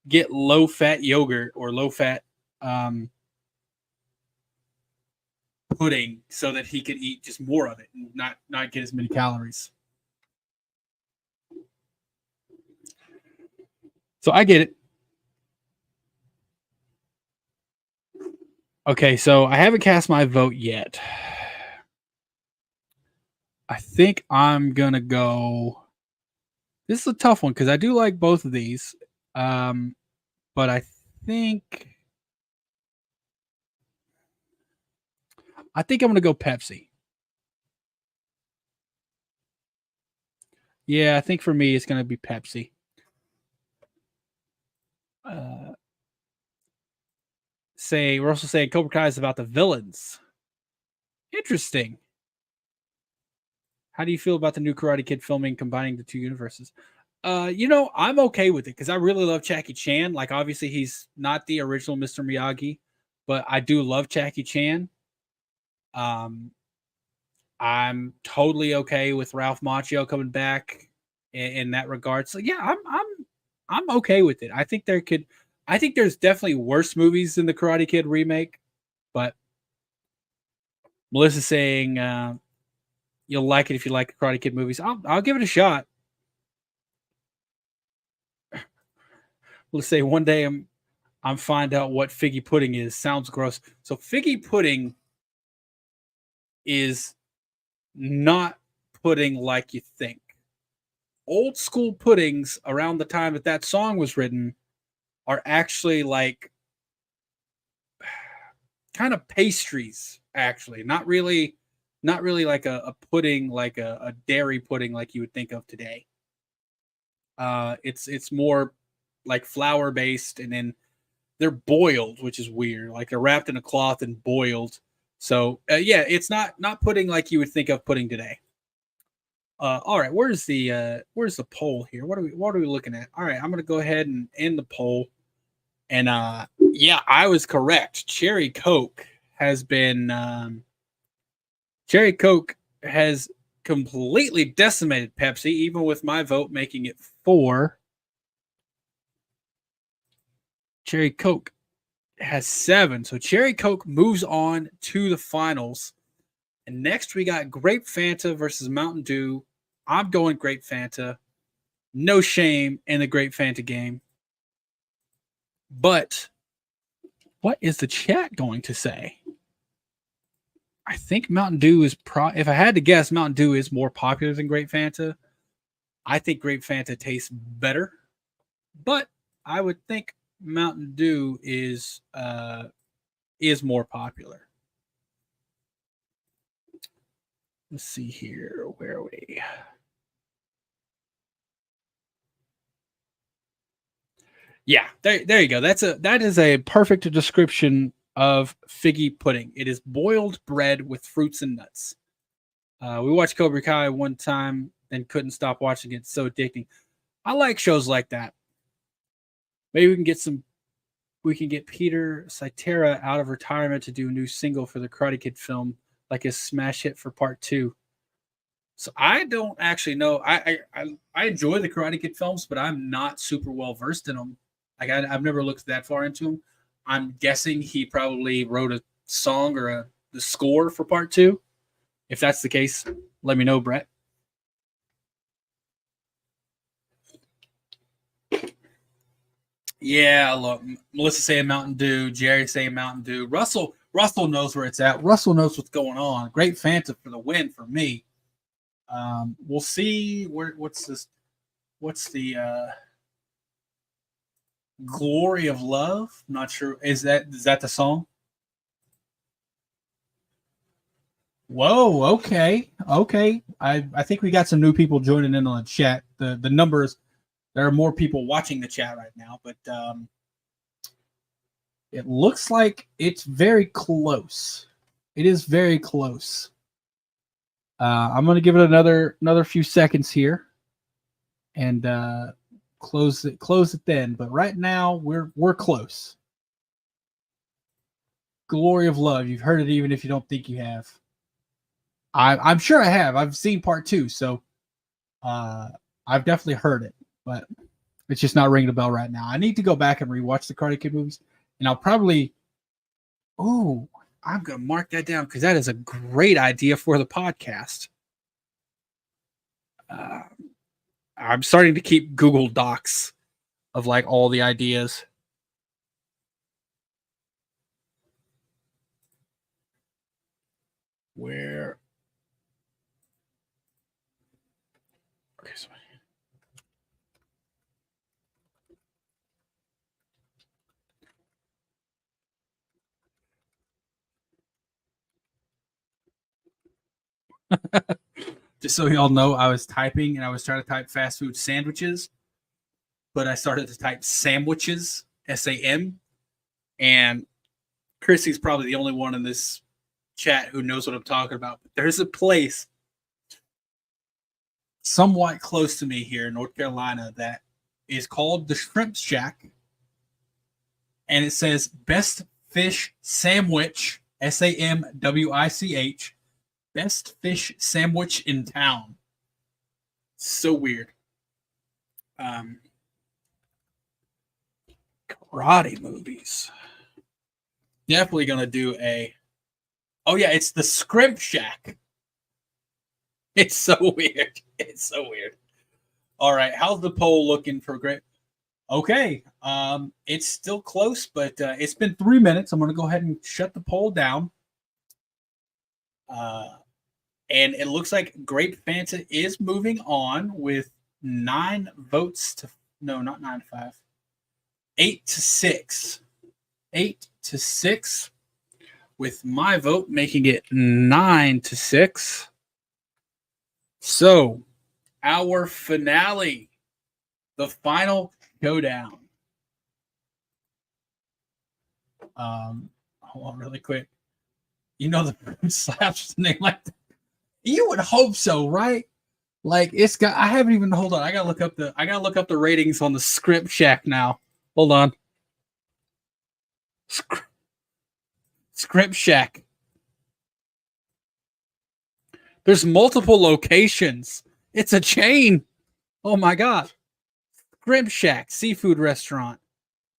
get low fat yogurt or low fat pudding so that he could eat just more of it and not get as many calories. So I get it. Okay, so I haven't cast my vote yet. I think I'm going to go... This is a tough one because I do like both of these. But I think I'm going to go Pepsi. Yeah, I think for me it's going to be Pepsi. We're also saying Cobra Kai is about the villains. Interesting. How do you feel about the new Karate Kid filming combining the two universes? I'm okay with it because I really love Jackie Chan. Like, obviously, he's not the original Mr. Miyagi, but I do love Jackie Chan. I'm totally okay with Ralph Macchio coming back in that regard. So yeah, I'm okay with it. I think there's definitely worse movies than the Karate Kid remake, but Melissa's saying you'll like it if you like the Karate Kid movies. I'll give it a shot. Let's say one day I'm find out what figgy pudding is. Sounds gross. So figgy pudding is not pudding like you think. Old school puddings around the time that song was written are actually like kind of pastries, actually. Not really like a pudding, like a dairy pudding like you would think of today. It's more like flour based, and then they're boiled, which is weird. Like they're wrapped in a cloth and boiled. So yeah, it's not pudding like you would think of pudding today. All right, where's the poll here? What are we looking at? All right, I'm gonna go ahead and end the poll. And yeah, I was correct. Cherry Coke has completely decimated Pepsi, even with my vote making it 4. Cherry Coke has 7. So Cherry Coke moves on to the finals. And next we got Grape Fanta versus Mountain Dew. I'm going Grape Fanta. No shame in the Grape Fanta game. But what is the chat going to say? I think Mountain Dew is if I had to guess, Mountain Dew is more popular than Grape Fanta. I think Grape Fanta tastes better, but I would think Mountain Dew is more popular. Let's see here. Where are we? Yeah, there you go. That is a perfect description of figgy pudding. It is boiled bread with fruits and nuts. We watched Cobra Kai one time and couldn't stop watching it. It's so addicting. I like shows like that. Maybe we can get Peter Cetera out of retirement to do a new single for the Karate Kid film, like his smash hit for part 2. So I don't actually know. I enjoy the Karate Kid films, but I'm not super well versed in them. Like I've never looked that far into them. I'm guessing he probably wrote a song or the score for part 2. If that's the case, let me know, Brett. Yeah, look, Melissa saying Mountain Dew, Jerry saying Mountain Dew. Russell knows where it's at. Russell knows what's going on. Great Fanta for the win for me. We'll see what's the Glory of Love. I'm not sure. Is that the song? Whoa, okay. I think we got some new people joining in on the chat. The numbers, there are more people watching the chat right now, but it looks like it's very close. It is very close. I'm going to give it another few seconds here and close it then. But right now we're close. Glory of Love. You've heard it even if you don't think you have. I'm sure I have. I've seen part 2, so I've definitely heard it, but it's just not ringing a bell right now. I need to go back and rewatch the Karate Kid movies, and I'll probably. Oh, I'm gonna mark that down because that is a great idea for the podcast. I'm starting to keep Google Docs of like all the ideas. Where? Okay, so just so y'all know, I was typing and I was trying to type fast food sandwiches, but I started to type sandwiches, SAM, and Chrissy's probably the only one in this chat who knows what I'm talking about. But there's a place somewhat close to me here in North Carolina that is called the Shrimp Shack, and it says Best Fish Sandwich, SAMWICH, Best Fish Sandwich in town. So weird. Karate movies. Definitely gonna do a. Oh yeah, it's the Scrimp Shack. It's so weird. It's so weird. All right, how's the poll looking for great? Okay, it's still close, but it's been 3 minutes. I'm gonna go ahead and shut the poll down. And it looks like Grape Fanta is moving on with 9 votes to no, not 9-5, 8-6, 8-6, with my vote making it 9-6. So, our finale, the final showdown. Hold on, really quick. You know the Fruit Slaps name like that. You would hope so, right? Like it's got. I haven't even. Hold on. I gotta look up the ratings on the Script Shack now. Hold on. Script Shack. There's multiple locations. It's a chain. Oh my god. Script Shack seafood restaurant.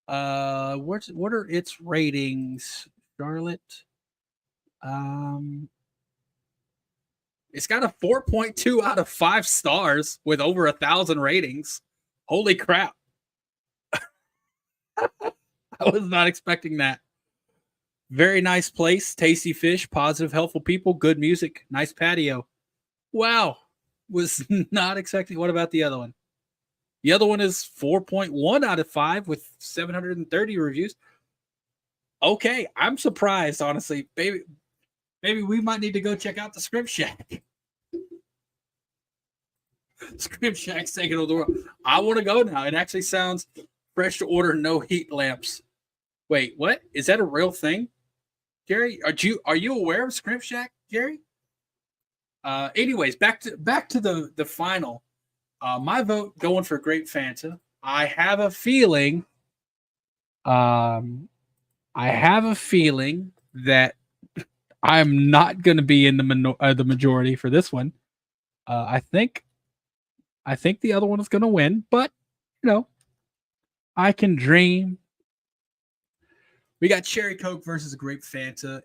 What are its ratings, Charlotte? It's got a 4.2 out of 5 stars with over 1,000 ratings. Holy crap. I was not expecting that. Very nice place, tasty fish, positive, helpful people, good music, nice patio. Wow. Was not expecting. What about the other one? The other one is 4.1 out of 5 with 730 reviews. Okay, I'm surprised, honestly. Maybe we might need to go check out the Script Shack. Script Shack's taking over the world. I want to go now. It actually sounds fresh to order, no heat lamps. Wait, what? Is that a real thing? Jerry, are you aware of Script Shack, Jerry? Anyways, back to the final. My vote going for Grape Fanta. I have a feeling that I'm not going to be in the majority for this one. I think the other one is going to win, but you know, I can dream. We got Cherry Coke versus Grape Fanta.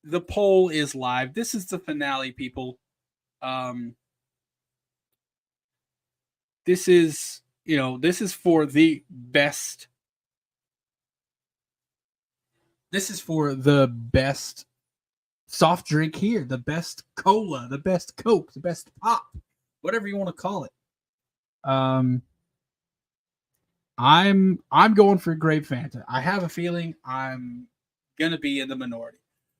The poll is live. This is the finale, people. This is for the best. This is for the best soft drink here, the best cola, the best Coke, the best pop, whatever you want to call it. I'm going for Grape Fanta. I have a feeling I'm gonna be in the minority.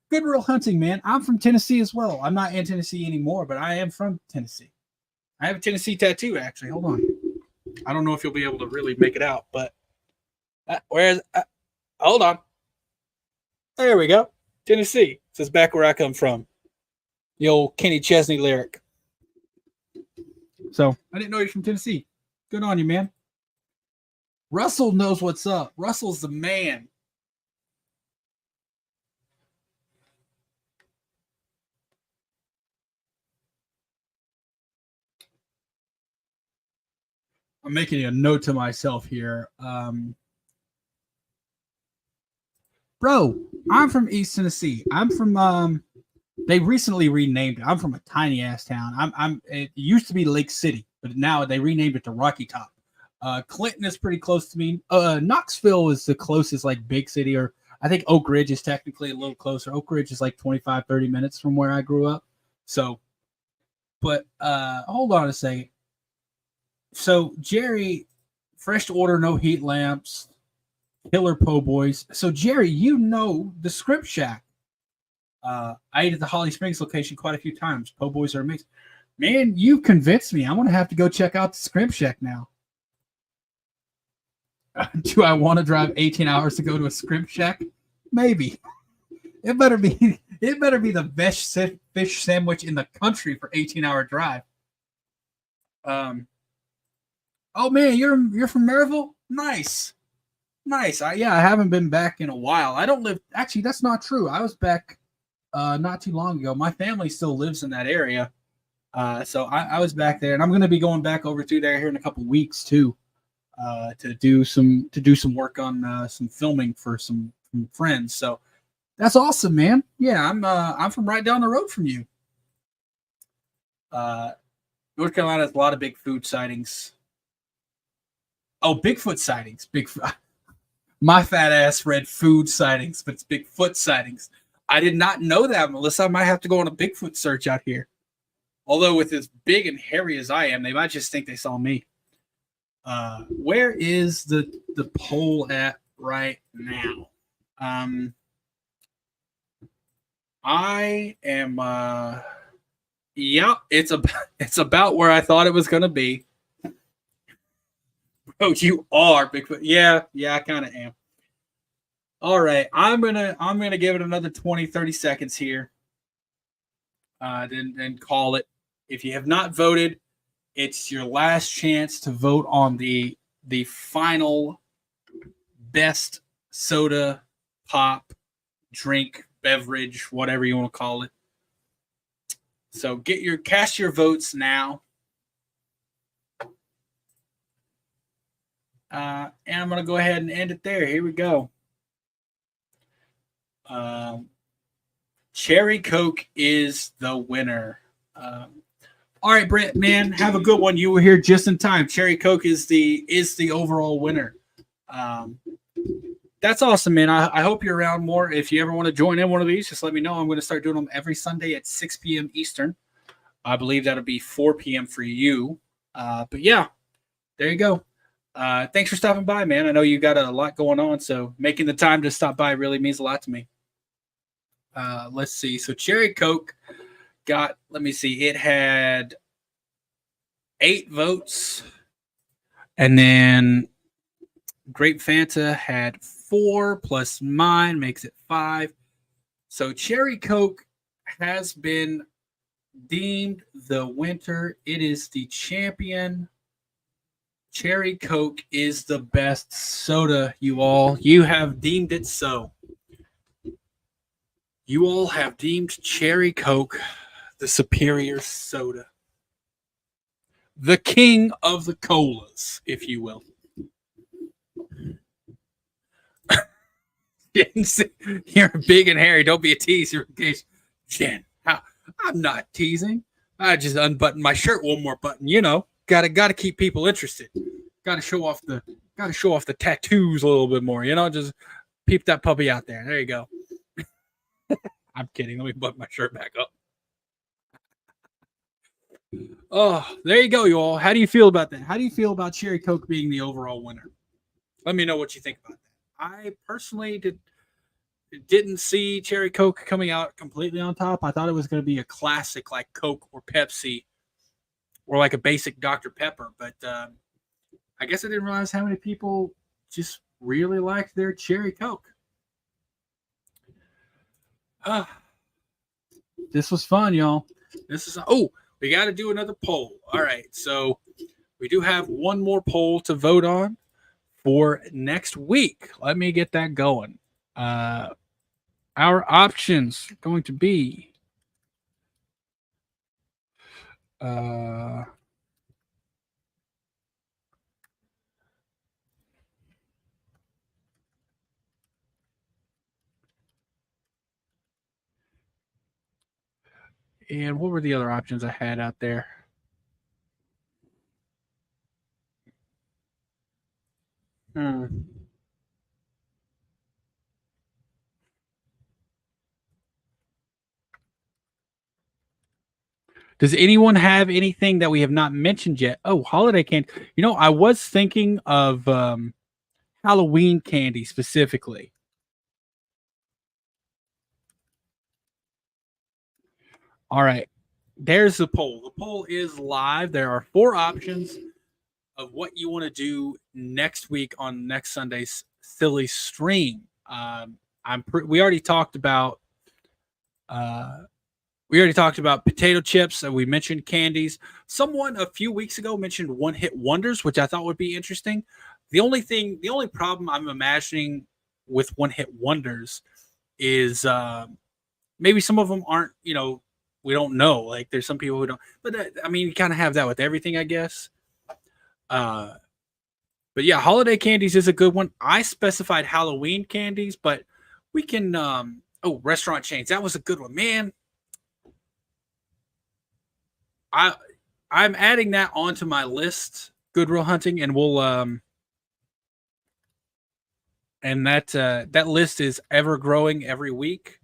Good Will Hunting, man. I'm from Tennessee as well. I'm not in Tennessee anymore, but I am from Tennessee. I have a Tennessee tattoo, actually. Hold on. I don't know if you'll be able to really make it out, but hold on. There we go. Tennessee. This is back where I come from. The old Kenny Chesney lyric. So I didn't know you're from Tennessee. Good on you, man. Russell knows what's up. Russell's the man. I'm making a note to myself here. Bro, I'm from East Tennessee. I'm from they recently renamed it. I'm from a tiny ass town. It used to be Lake City, but now they renamed it to Rocky Top. Clinton is pretty close to me. Knoxville is the closest like big city, or I think Oak Ridge is technically a little closer. Oak Ridge is like 25, 30 minutes from where I grew up. So, but hold on a second. So Jerry, fresh to order, no heat lamps, killer po' boys. So Jerry, you know the Script Shack. I ate at the Holly Springs location quite a few times. Po' boys are amazing. Man, you convinced me. I'm gonna have to go check out the Script Shack now. Do I want to drive 18 hours to go to a Script Shack? Maybe. It better be the best fish sandwich in the country for 18-hour drive. Oh man, you're from Maryville? Nice. I haven't been back in a while. I don't live. Actually, that's not true. I was back not too long ago. My family still lives in that area, so I was back there, and I'm going to be going back over to there here in a couple weeks too, to do some work on some filming for some friends. So that's awesome, man. Yeah, I'm from right down the road from you. North Carolina has a lot of big food sightings. Oh, Bigfoot sightings. My fat ass read food sightings, but it's Bigfoot sightings. I did not know that, Melissa. I might have to go on a Bigfoot search out here. Although with as big and hairy as I am, they might just think they saw me. Where is the poll at right now? I am it's about where I thought it was gonna be. Oh, you are Bigfoot. Yeah, I kind of am. All right, I'm gonna give it another 20, 30 seconds here. then call it. If you have not voted, it's your last chance to vote on the final best soda, pop, drink, beverage, whatever you want to call it. So cast your votes now. And I'm going to go ahead and end it there. Here we go. Cherry Coke is the winner. All right, Brett, man, have a good one. You were here just in time. Cherry Coke is the overall winner. That's awesome, man. I hope you're around more. If you ever want to join in one of these, just let me know. I'm going to start doing them every Sunday at 6 p.m. Eastern. I believe that'll be 4 p.m. for you. But yeah, there you go. Thanks for stopping by, man. I know you got a lot going on, so making the time to stop by really means a lot to me. Let's see. So Cherry Coke got, let me see, it had 8 votes. And then Grape Fanta had 4 plus mine makes it 5. So Cherry Coke has been deemed the winner. It is the champion. Cherry Coke is the best soda, you all. You have deemed it so. You all have deemed Cherry Coke the superior soda. The king of the colas, if you will. You're big and hairy. Don't be a teaser. Jen, I'm not teasing. I just unbuttoned my shirt one more button. You know, gotta keep people interested. Gotta show off the tattoos a little bit more. You know, just peep that puppy out there. There you go. I'm kidding. Let me button my shirt back up. Oh, there you go, you all. How do you feel about that? How do you feel about Cherry Coke being the overall winner? Let me know what you think about that. I personally didn't see Cherry Coke coming out completely on top. I thought it was going to be a classic like Coke or Pepsi or like a basic Dr. Pepper. But I guess I didn't realize how many people just really liked their Cherry Coke. This was fun, y'all. We got to do another poll. All right, so we do have one more poll to vote on for next week. Let me get that going. Our options are going to be and what were the other options I had out there? Does anyone have anything that we have not mentioned yet? Oh, holiday candy. You know, I was thinking of Halloween candy specifically. All right. There's the poll. The poll is live. There are 4 options of what you want to do next week on next Sunday's silly stream. We already talked about potato chips, and we mentioned candies. Someone a few weeks ago mentioned one-hit wonders, which I thought would be interesting. The only problem I'm imagining with one-hit wonders is maybe some of them aren't, you know, we don't know. Like there's some people who don't, but I mean, you kind of have that with everything, I guess. But yeah, holiday candies is a good one. I specified Halloween candies, but we can, restaurant chains. That was a good one, man. I'm adding that onto my list, Goodwill Hunting, and we'll and that list is ever growing every week.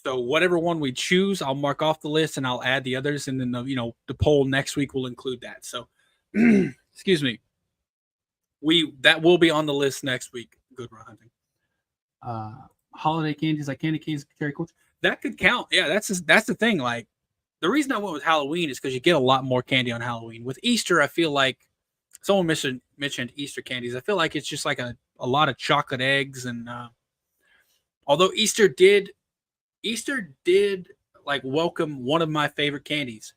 So whatever one we choose, I'll mark off the list and I'll add the others, and then the poll next week will include that. So excuse me. That will be on the list next week, Goodwill Hunting. Holiday candies like candy canes, cherry coke. That could count. Yeah, that's the thing. Like the reason I went with Halloween is because you get a lot more candy on Halloween. With Easter, I feel like someone mentioned Easter candies. I feel like it's just like a lot of chocolate eggs, and although Easter did Easter did like welcome one of my favorite candies,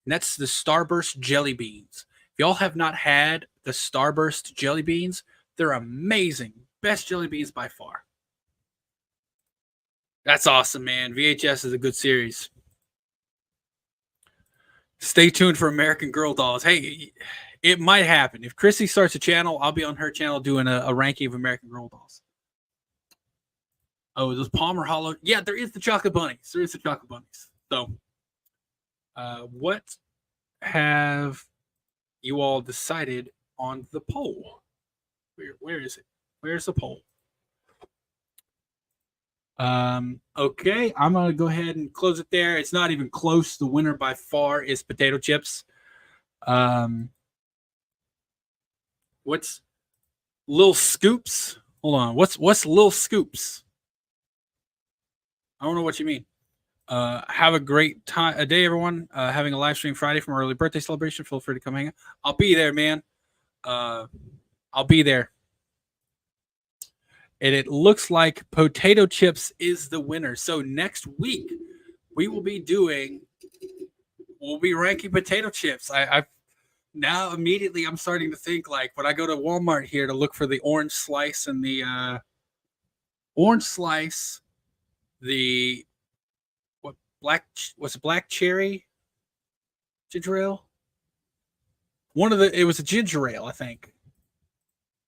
and that's the Starburst jelly beans. If y'all have not had the Starburst jelly beans, they're amazing. Best jelly beans by far. That's awesome, man. VHS is a good series. Stay tuned for American Girl dolls. Hey, it might happen. If Chrissy starts a channel, I'll be on her channel doing a ranking of American Girl dolls. Oh, those Palmer Hollow. Yeah, there is the chocolate bunnies. There is the chocolate bunnies. So, what have you all decided on the poll? Where is it? Where's the poll? Okay, I'm gonna go ahead and close it there. It's not even close. The winner by far is potato chips. What's Lil Scoops? Hold on. What's Lil Scoops? I don't know what you mean. Have a great a day, everyone. Having a live stream Friday from our early birthday celebration. Feel free to come hang out. I'll be there, man. I'll be there. And it looks like potato chips is the winner. So next week we'll be ranking potato chips. I've now immediately I'm starting to think like when I go to Walmart here to look for the orange slice and the black cherry ginger ale? It was a ginger ale, I think.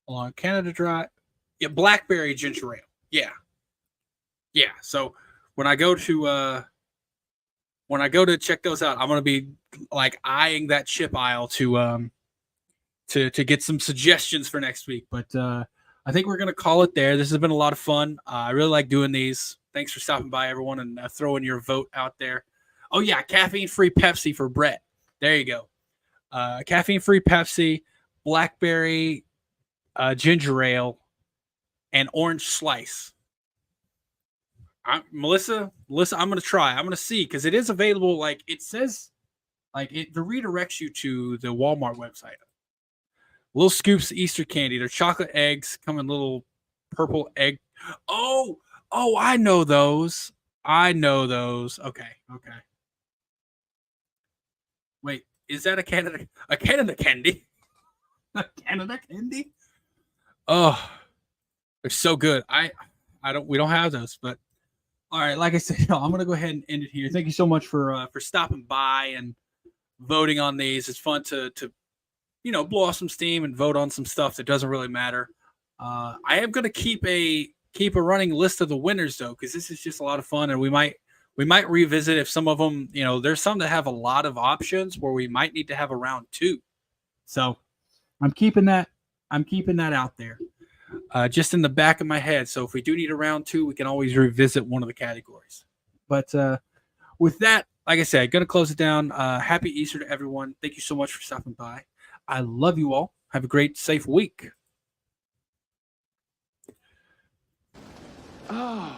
Hold on, Canada Dry. Yeah, blackberry ginger ale. Yeah. So when I go to check those out, I'm gonna be like eyeing that chip aisle to get some suggestions for next week. But I think we're gonna call it there. This has been a lot of fun. I really like doing these. Thanks for stopping by, everyone, and throwing your vote out there. Oh yeah, caffeine-free Pepsi for Brett. There you go. Caffeine-free Pepsi, blackberry ginger ale, and orange slice. Melissa, I'm gonna try. I'm gonna see because it is available. Like it says, like it redirects you to the Walmart website. Little Scoops Easter candy. They're chocolate eggs, come in little purple egg. Oh, I know those. Okay. Wait, is that a Canada candy? A Canada candy? Oh. They're so good. We don't have those, but all right. Like I said, I'm gonna go ahead and end it here. Thank you so much for stopping by and voting on these. It's fun to blow off some steam and vote on some stuff that doesn't really matter. I am gonna keep a running list of the winners though, because this is just a lot of fun, and we might revisit if some of them. There's some that have a lot of options where we might need to have a round 2. So I'm keeping that out there. Just in the back of my head. So if we do need a round 2, we can always revisit one of the categories. But with that, like I said, going to close it down. Happy Easter to everyone. Thank you so much for stopping by. I love you all. Have a great, safe week. Oh.